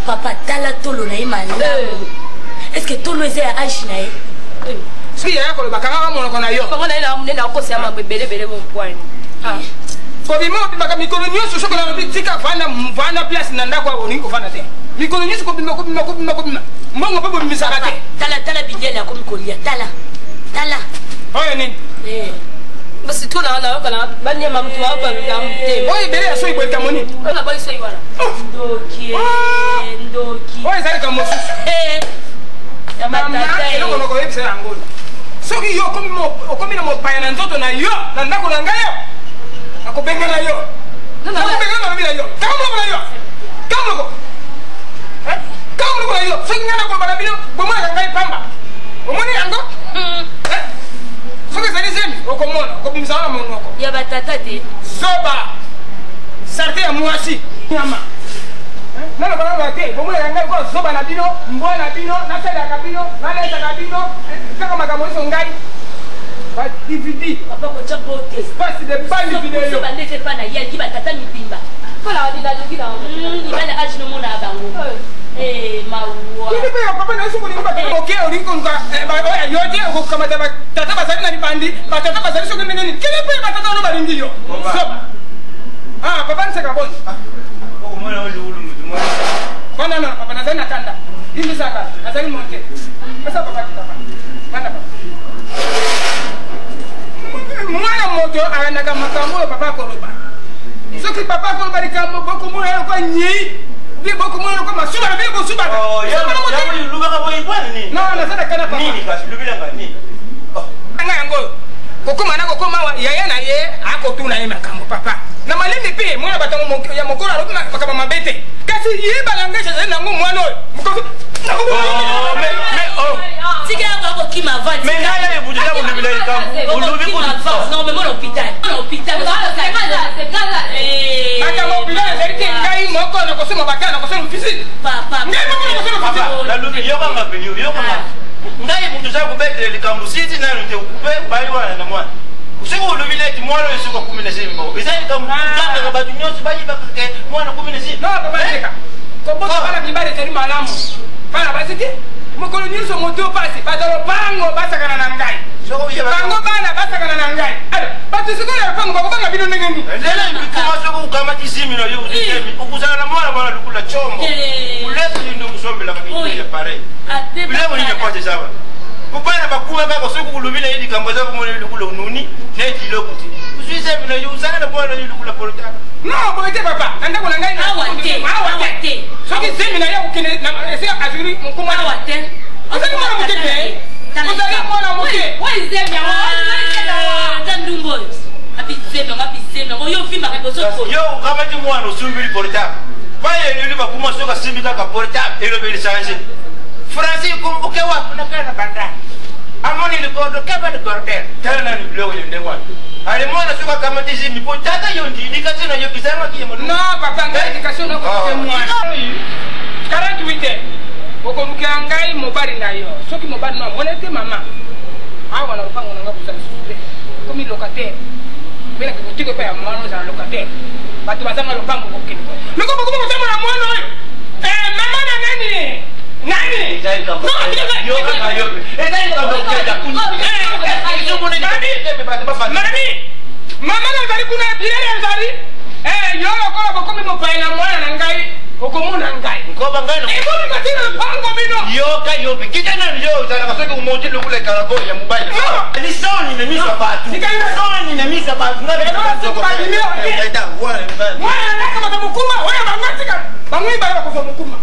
Papa, tala tolo na ima ndamu. Est-ce que tolo eze ya âge na ye? Si ya ko bakanga mo ko na yo. Ko na ina munena ko se ama bebele bele mo point. Ah. Ko bi mo baka mikolo nyoso sokola na bitika vana place na ndako oni ko fana te. Mikolo nyoso ko bima. Mbongo babo misaka te. Tala bidele ya ko mikolia. Tala. Oyo nini? basi to na kana banye mamtu hapa mikamte oyi bele ya soyi bolika moni ona boy soyi wala ndoki oyi zali kamosu ya matata eloko noko yebisa yango soki yo okomi na mopaya na nzoto na yo na ndako na ngai yo akobengana yo akobengana na yo takamoloko na yo takamoloko takamoloko na yo soki ngai nakoloba na bino bomonaka ngai pamba omoni yango soki ezali zemi okomona okobimisa wana monoko ya batata te zoba sarte ya mwasi nyama nana balanga te bomonaka ngai ko zoba na bino mbwa na bino nasalaka bino nalesaka bino kaka makambo nyonso ngai badividi papa kotia bote espace de bani video bandete pa na yaki batata mipimba mpona wadinaloki na ibana age nomona ya bango mawa kini mpe ya papa na yesu kolingi baoke olingi koluka oya yo te okokamata batata bazali na libandi batata bazali soki ndenge nini kini mpe batata ono balingi yo zoba papa niseka boni banana papa nazali na kanda imisaka nazali monte esa papa kitaka banda papa mwana moto alandaka makambo oyo papa akoloba soki papa akoloba likambo bokomona yoko nyei bi bokomona yoko masubaka bi bosubaka non nazala kana papa anga yango kokoma na kokoma yaya na ye akotuna ye makambo papa na malemi mpe mwana batango ya mokolo alobi makambo mabe te kasi ye balangage azali nango mwana oyo tika yako akokima avance mais naya ebudela bolobela likambo olobi non mais mon hôpital makambo hôpital ezali te ngai moko nakosoma bakana nakosoma fisine papa ngai moko nakosoma fisine nalobi yokanga peni yokanga ngai mutu za kubetela likambo siti nano te okupe bali wana na mwana soki olobi neti mwana oyo soki akumi na sembo eza likambo kutangaka bato nyonso bayibaka ke mwana kumi na sembo non papa seka kobota bana mibali ezali malamu bana basi te mokolo nyonso moto pasi bato lopango basakana na ngai bango bana basakana na ngai bato sikoyo ya lopango bakobanga bino ndenge nini lelo mbikoma soki ukamati simino yo uzitemi okuzala na mwana mwana lukula chombo uleko lindo kusombelaka biya pareil bileko nini kwate sawa kupana bakuma kaka soki ulubila ye likambo za komona lukula ununi neti iloko ti usuisemino yo uzala na mwana yo lukula polotaka non boye te papa na ndako na ngai awa te soki zemi na ye okende ese azwiri mokuma awa te ozali mwana moke te ozali mwana moke yo ukamati mwana osumbili portable bayeleli bakuma soki asimbi kaka portable elobeli change francis oke wapi nakana bandani amoni likodo keba likordel tala nani biloko yo ndenge wapi ale mwana soki akamati zimi po tata yo ndidikasi na yo bisamaki ye mono non papa ngai éducation nakoke mwana 48 okolukela ngai mobali na yo soki mobali no amona te mama awa na lopango nanga kozala lisusu te komi locataire mpe na kikotiko epai ya mwana ozala locataire bato bazanga lopango kokende lokobokoma kotama na mwana oyo mama na nani mama nazali kuna bilele ezali yo lokola bokomi mopai na mwana na ngai okomona ngai ekomimatina pango bino yoka yope kitana yo ozalaka soki omoti lokula ekarabo ya mobali lisoni na miso ya bato lisoni na miso ya bato mwana nakamata mokuma oyo bangatika bangoi bale bakozwa mokuma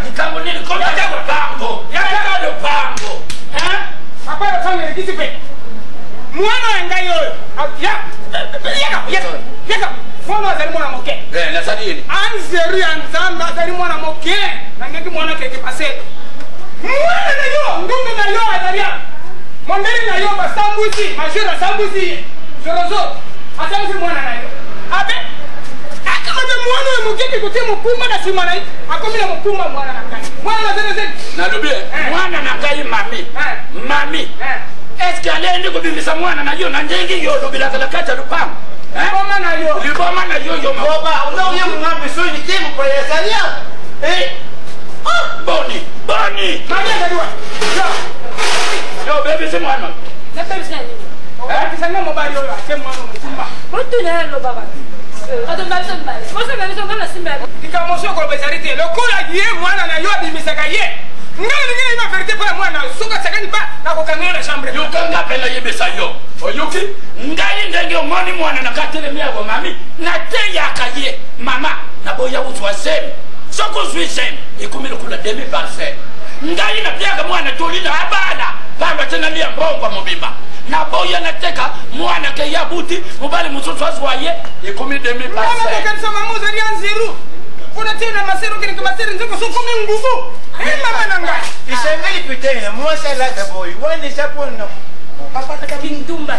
likambo nini komata lopango yakaka lopango papa yosanga elekisi mpe mwana ya ngai oyo yaka mwana azali mwana moke anzeru ya nzambe azali mwana moke nangeki mwana keke pase mwana na yo ndundu na yo azalia mondeli na yo basambusi majeur asambusi zorozo asambusi mwana na yo abe akamata mwana oyo mokeke kotie mokuma na nsima na ye akomi na mokuma mwana na ngai mwana nazeli nalobi mwana na ngai mami eske alendi kobimisa mwana na yo na njengi yo olobelaka na kati ya lupango liboma na yo unaoye mungambi soyi timu kwa yesalia boni maria zaliwa yo bebisi mwana kisanga mobali oyo ate mwana mokuma likambo soki koloba ezali te lokola ye mwana na yo abimisaka ye ngala ngala ima vérité pour moi na soka sakani ba na ko kangana na chambre yo kanga pela yebe sayo oyuki ngai ndenge moni mwana na katele miago mami na teya kaye mama na boya utwa sem soko zwi sem ikumi lokula demi parcel ngai na piaga mwana tolina abana bamba tena lia mbongo mubimba na boya na teka mwana ke yabuti mubali mutoto azwaye ikumi demi parcel mama kanisa mamuza ria nziru kuna tena masero kini masero nziko soko nguvu mama nanga isengeli putain moi c'est là de boy wani sapona papa takabindumba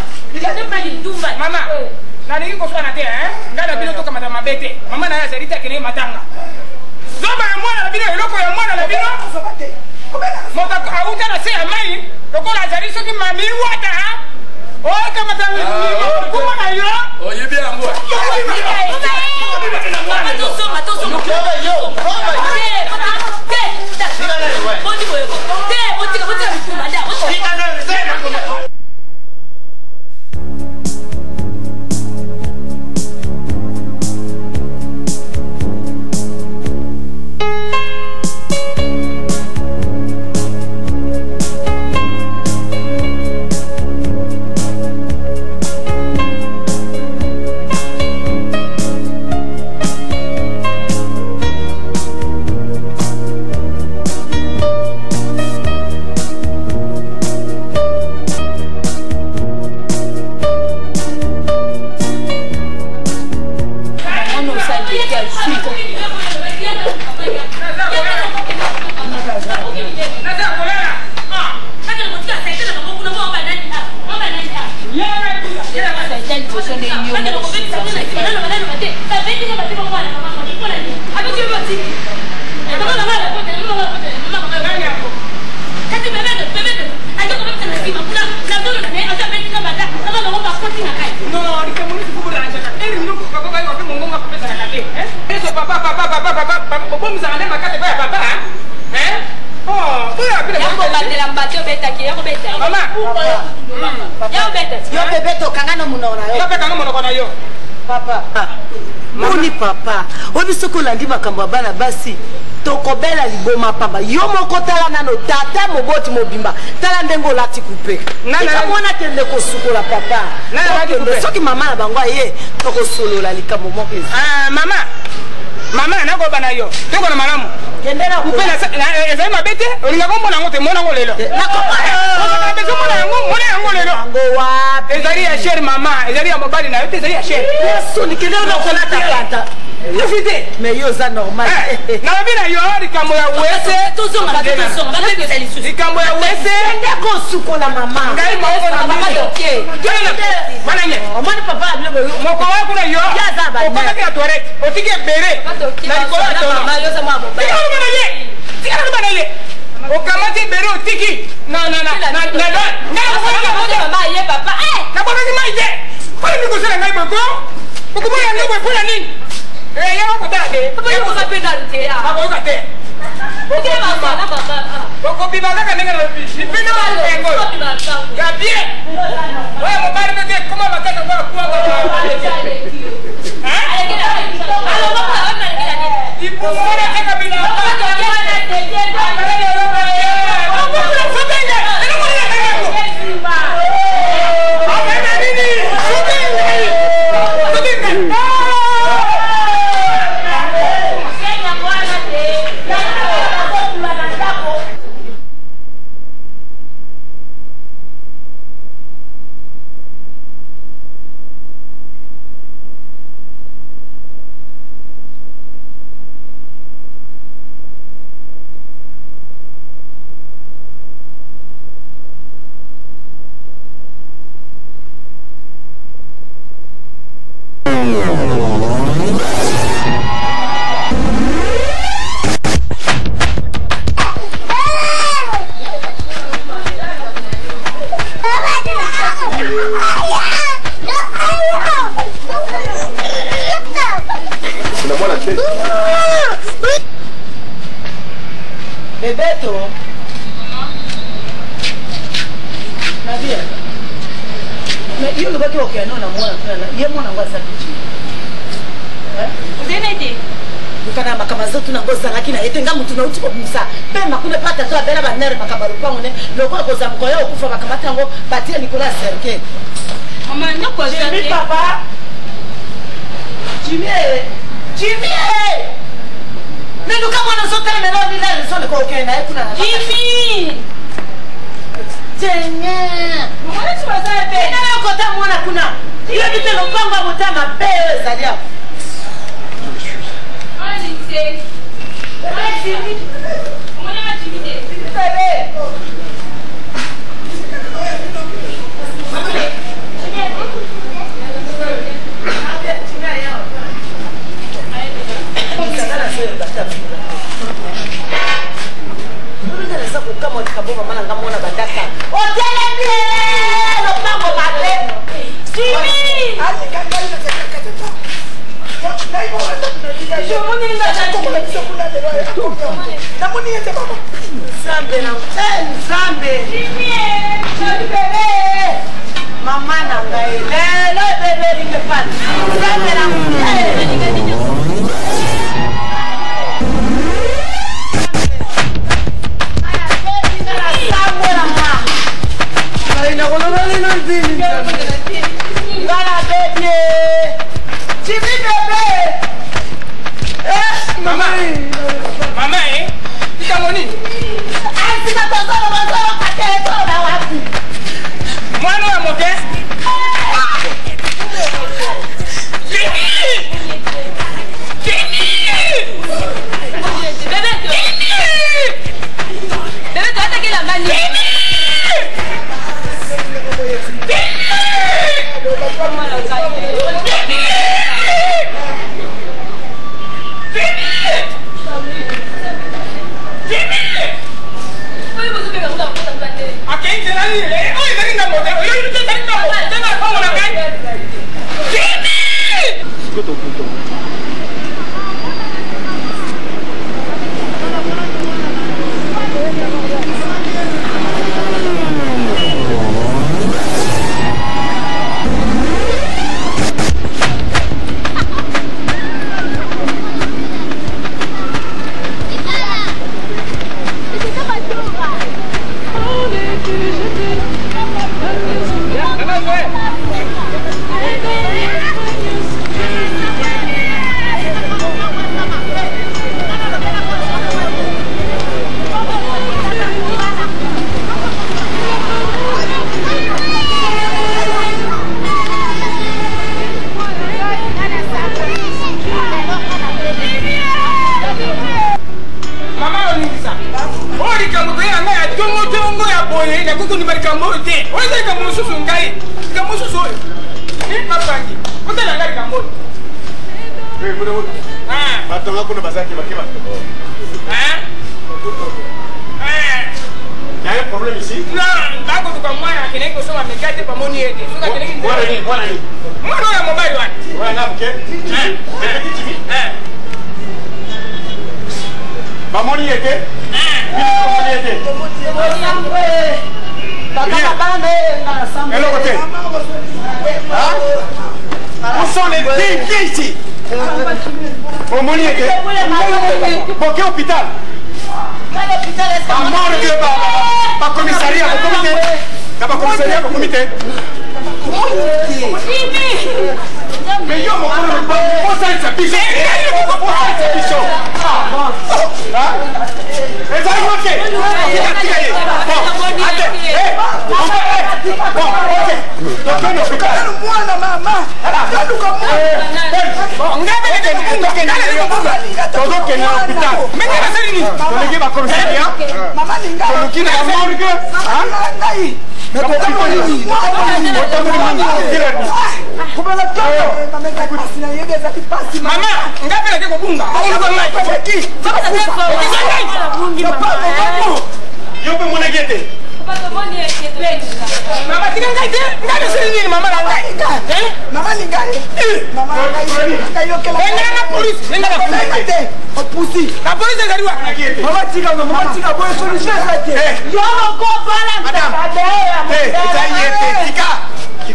ndumba mama na ningi ko swana te ngala bino toka mata mabete mama na ya serita kini matanga zoma ya mwana na bino eloko ya mwana na bino mota auta na se amai lokola zari soki mami wata o kama tanga kuma na yo o yibi ambo papa obi soko landi makambo bana basi tokobela liboma pamba yo moko tala nano tata moboti mobimba tala ndengo lati coupe nana mona kende ko sukola papa nana soki mama na bango ye toko solola likambo moko mama na ko bana yo toko na malamu kendera coupe na ezai mabete olinga ko mona ngote mona ngo lelo na ko mona bezo mona ngo lelo ngo wapi ezali ya cher mama ezali ya mobali na yo ezali ya cher yesu nikendera na ko lata planta profite mais yo za normal na bina yo likambo ya wese likambo ya wese ndeko sukola mama ngai moko na mama okay bana nye omani papa abile moko wa kuna yo okona kia toilet otike bere na likola tono mama yo za mama tika bana ye okamati bere otiki na mama ye papa na bana ni maije kwa nini kusema ngai boko ukumoya ndio kwa nini yako kutade papa yo ka penalty ya bako yote okay mama boko bibaga kanenga na bino pengo gabie wewe mobali ndio kama mataka kwa ipufura kaka bila Bebeto. Nabia. Mais il va dire que non, non, moi, il y a mon envoi ça. Vous avez aidé? lukana makama zotu na ngozalaki na etenga mutu na uti komisa pe makune pata to abela banere makaba lupango ne lokola koza mkoyo okufa makamata yango batie Nicolas Serke mama ndako Jimmy papa Jimmy mais nous comment nous sommes tellement là ils sont le coquin là kuna Jimmy Seigneur mwana tu baza pe na kota mwana kuna iyo bite lopango mutama pe zalia Allez, Jimmy. Comment on a Jimmy? Mama nangai lelo bebe ringepan sambe na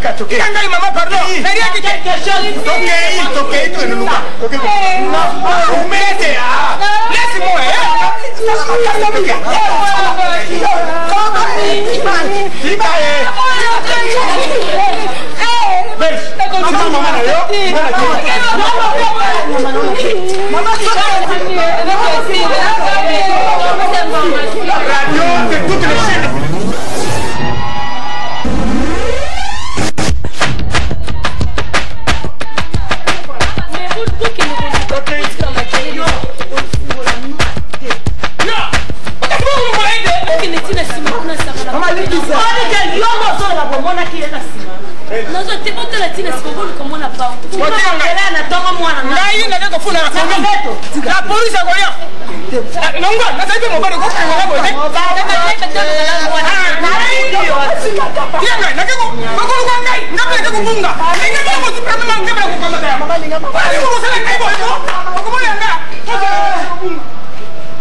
Kangai maman pardon. Rien quelque chose. Tokei tu ne luka. Umete ah. Laisse-moi. La police a goya. Non, na tape mo bari ko ka na bote. Tianga, na ko ko ngai, na ko ko bunga. Ninga mo tu prama manga ko ko mata. Bari mo sala ngai boy ko. Ko mo yanga.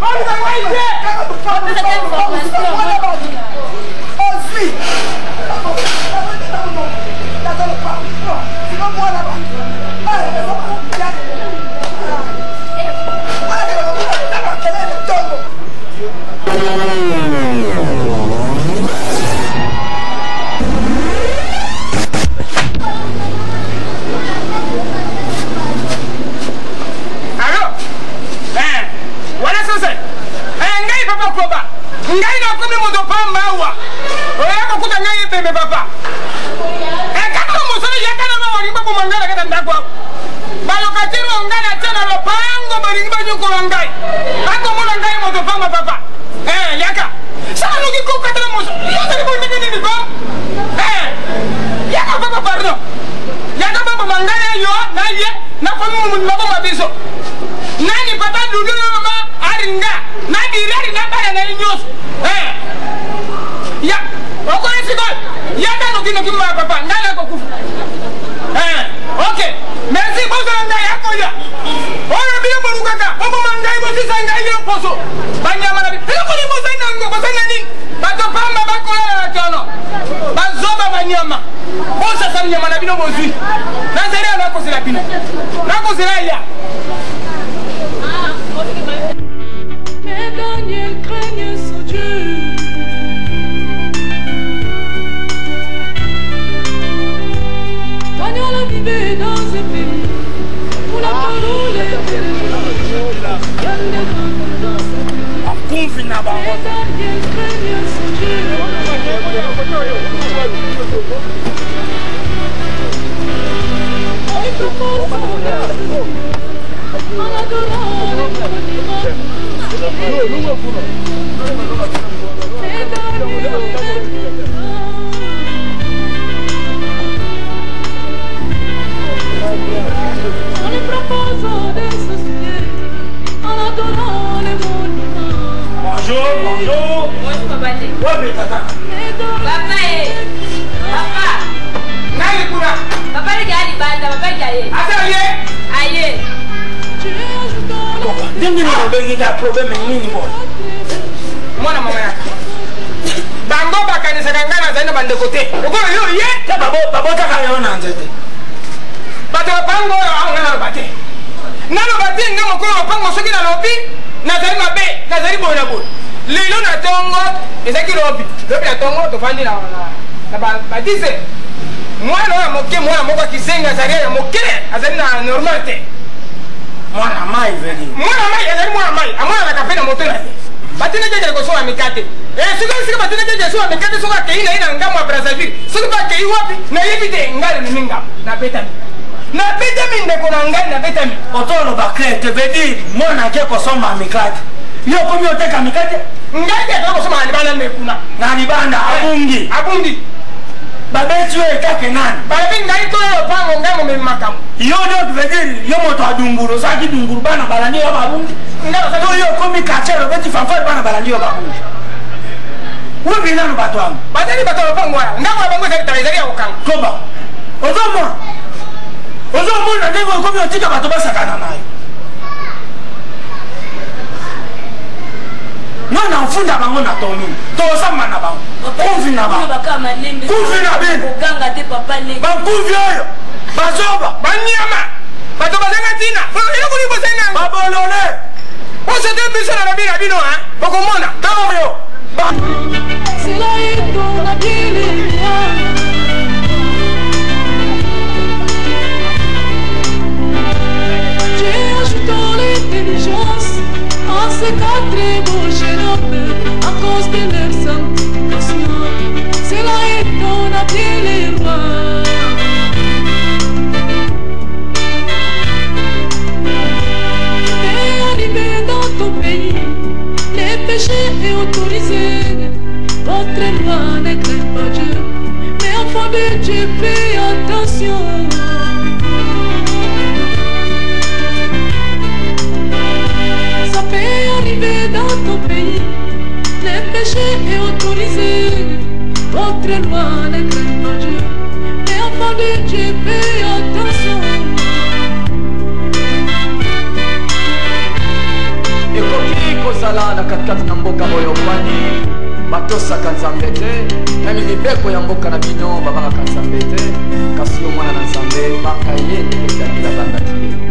Bari ka wai je. Osmi. Ngai na kumi mo do pamba wa. Oya ko kuta ngai bebe papa. Kama mo sala yakana no wali babo mangala kata ndakwa. Balo katiro ngana tena lo pango bari banyu ko ngai. Ako mo ngai mo do pamba papa. Yaka. Sama no ki ko kata mo. Yo tari bo nini ko. Yaka papa pardon. Yaka babo mangala yo na ye na famu mo babo mabiso. Nani papa dudu mama aringa. Na dirari na bara na nyos. Ya, oko esiko. Ya kanu kino kimba papa, ngala ko kufu. Okay. Merci bozo ngai yako ya. Oya bio borukaka, bobo mangai bo sisa ngai yo poso. Banya mala bi. Elo ko ni bozo nango, bozo nani? Bato pamba bakola la tono. Bazoba banyama. Bosa sa nyama na bino bozui. Na zere na ko sila bino. Na ko sila ya. Mais Daniel craignait son Dieu. Daniel vivait dans un pays où la parole était mais Daniel craignait son Dieu. Il propose son œuvre en adorant les monuments. On lui propose de s'associer en adorant les monuments. Bonjour, bonjour. Bonjour, papa. Ouais, mais tata. Papa, papa. Nani kuna? Papa, il y a des bandes, papa, il y a des. Attends, aïe. Ndenge ni bengi ka problème nini bo. Mwana mama yako. Bango bakanisa kangana zaina bande kote. Ukolo yo ye. Ta babo ta ka yo na nzete. Bato bango yo ngana bate. Nalo bate ngamo ko bango soki na lobi na zali mabe, na zali bona bona. Lelo na tongo, ezaki lobi. Lobi na tongo to fandi na ba dise. Mwana wa moke mwana moko kisenga zali ya moke, azali na normal te. Mwana mai veli. Mwana mai ezali mwana mai, amwana na kafe na moto na. Batine jeje ko so amikate. Sika batine jeje so amikate so ka kei na ina ngamu Brazzaville. Sika ba kei wapi na yebite ngale ni minga na betami. Na betami ndeko na ngai na betami. Otolo bakrete vedi mwana ke ko soma amikate. Yo komi oteka amikate. Ngai ke ko soma ni bana mekuna. Na ni banda abungi. Abundi. Babetu e kake nani? Babi ngai to yo pango ngai mo memakamu. Yo ndo vedi yo moto adunguru saki dunguru bana balani yo babungi. Ngalo sa yo komi kachero beti fanfare bana balani yo babungi. Wewe bila no bato wangu. Batani bato bango wa. Ngako bango za kitalizari ya ukanga. Koba. Ozomo na ndego komi otika bato basakana nayo. Nona mfunda bango na tomi. To samba na bango. kuvi na ba kuvi na bino bakuvi oyo bazoba banyama bato bazanga tina eloko nini bozanga babolole osete biso na babina bino okomona ntango yo C'est là et dans la ville. J'ai ajouté l'intelligence à ces quatre beaux jeunes hommes à cause de leur sanctification. C'est là et dans la ville, roi. Et arrivé dans ton pays, les péchés est autorisé. Votre loi ne craint pas Dieu, mais enfant de Dieu, fais attention. Ça peut arriver dans ton pays, les péchés est autorisé. Votre loi ne craint pas Dieu, mais enfant de Dieu, fais attention. ekoki kozala na katikati na mboka oyo pani batosaka nzambe te nani mibeko ya mboka na bino babangaka nzambe te kasi yo mwana na nzambe baka ye ndenge daniela bandaki ye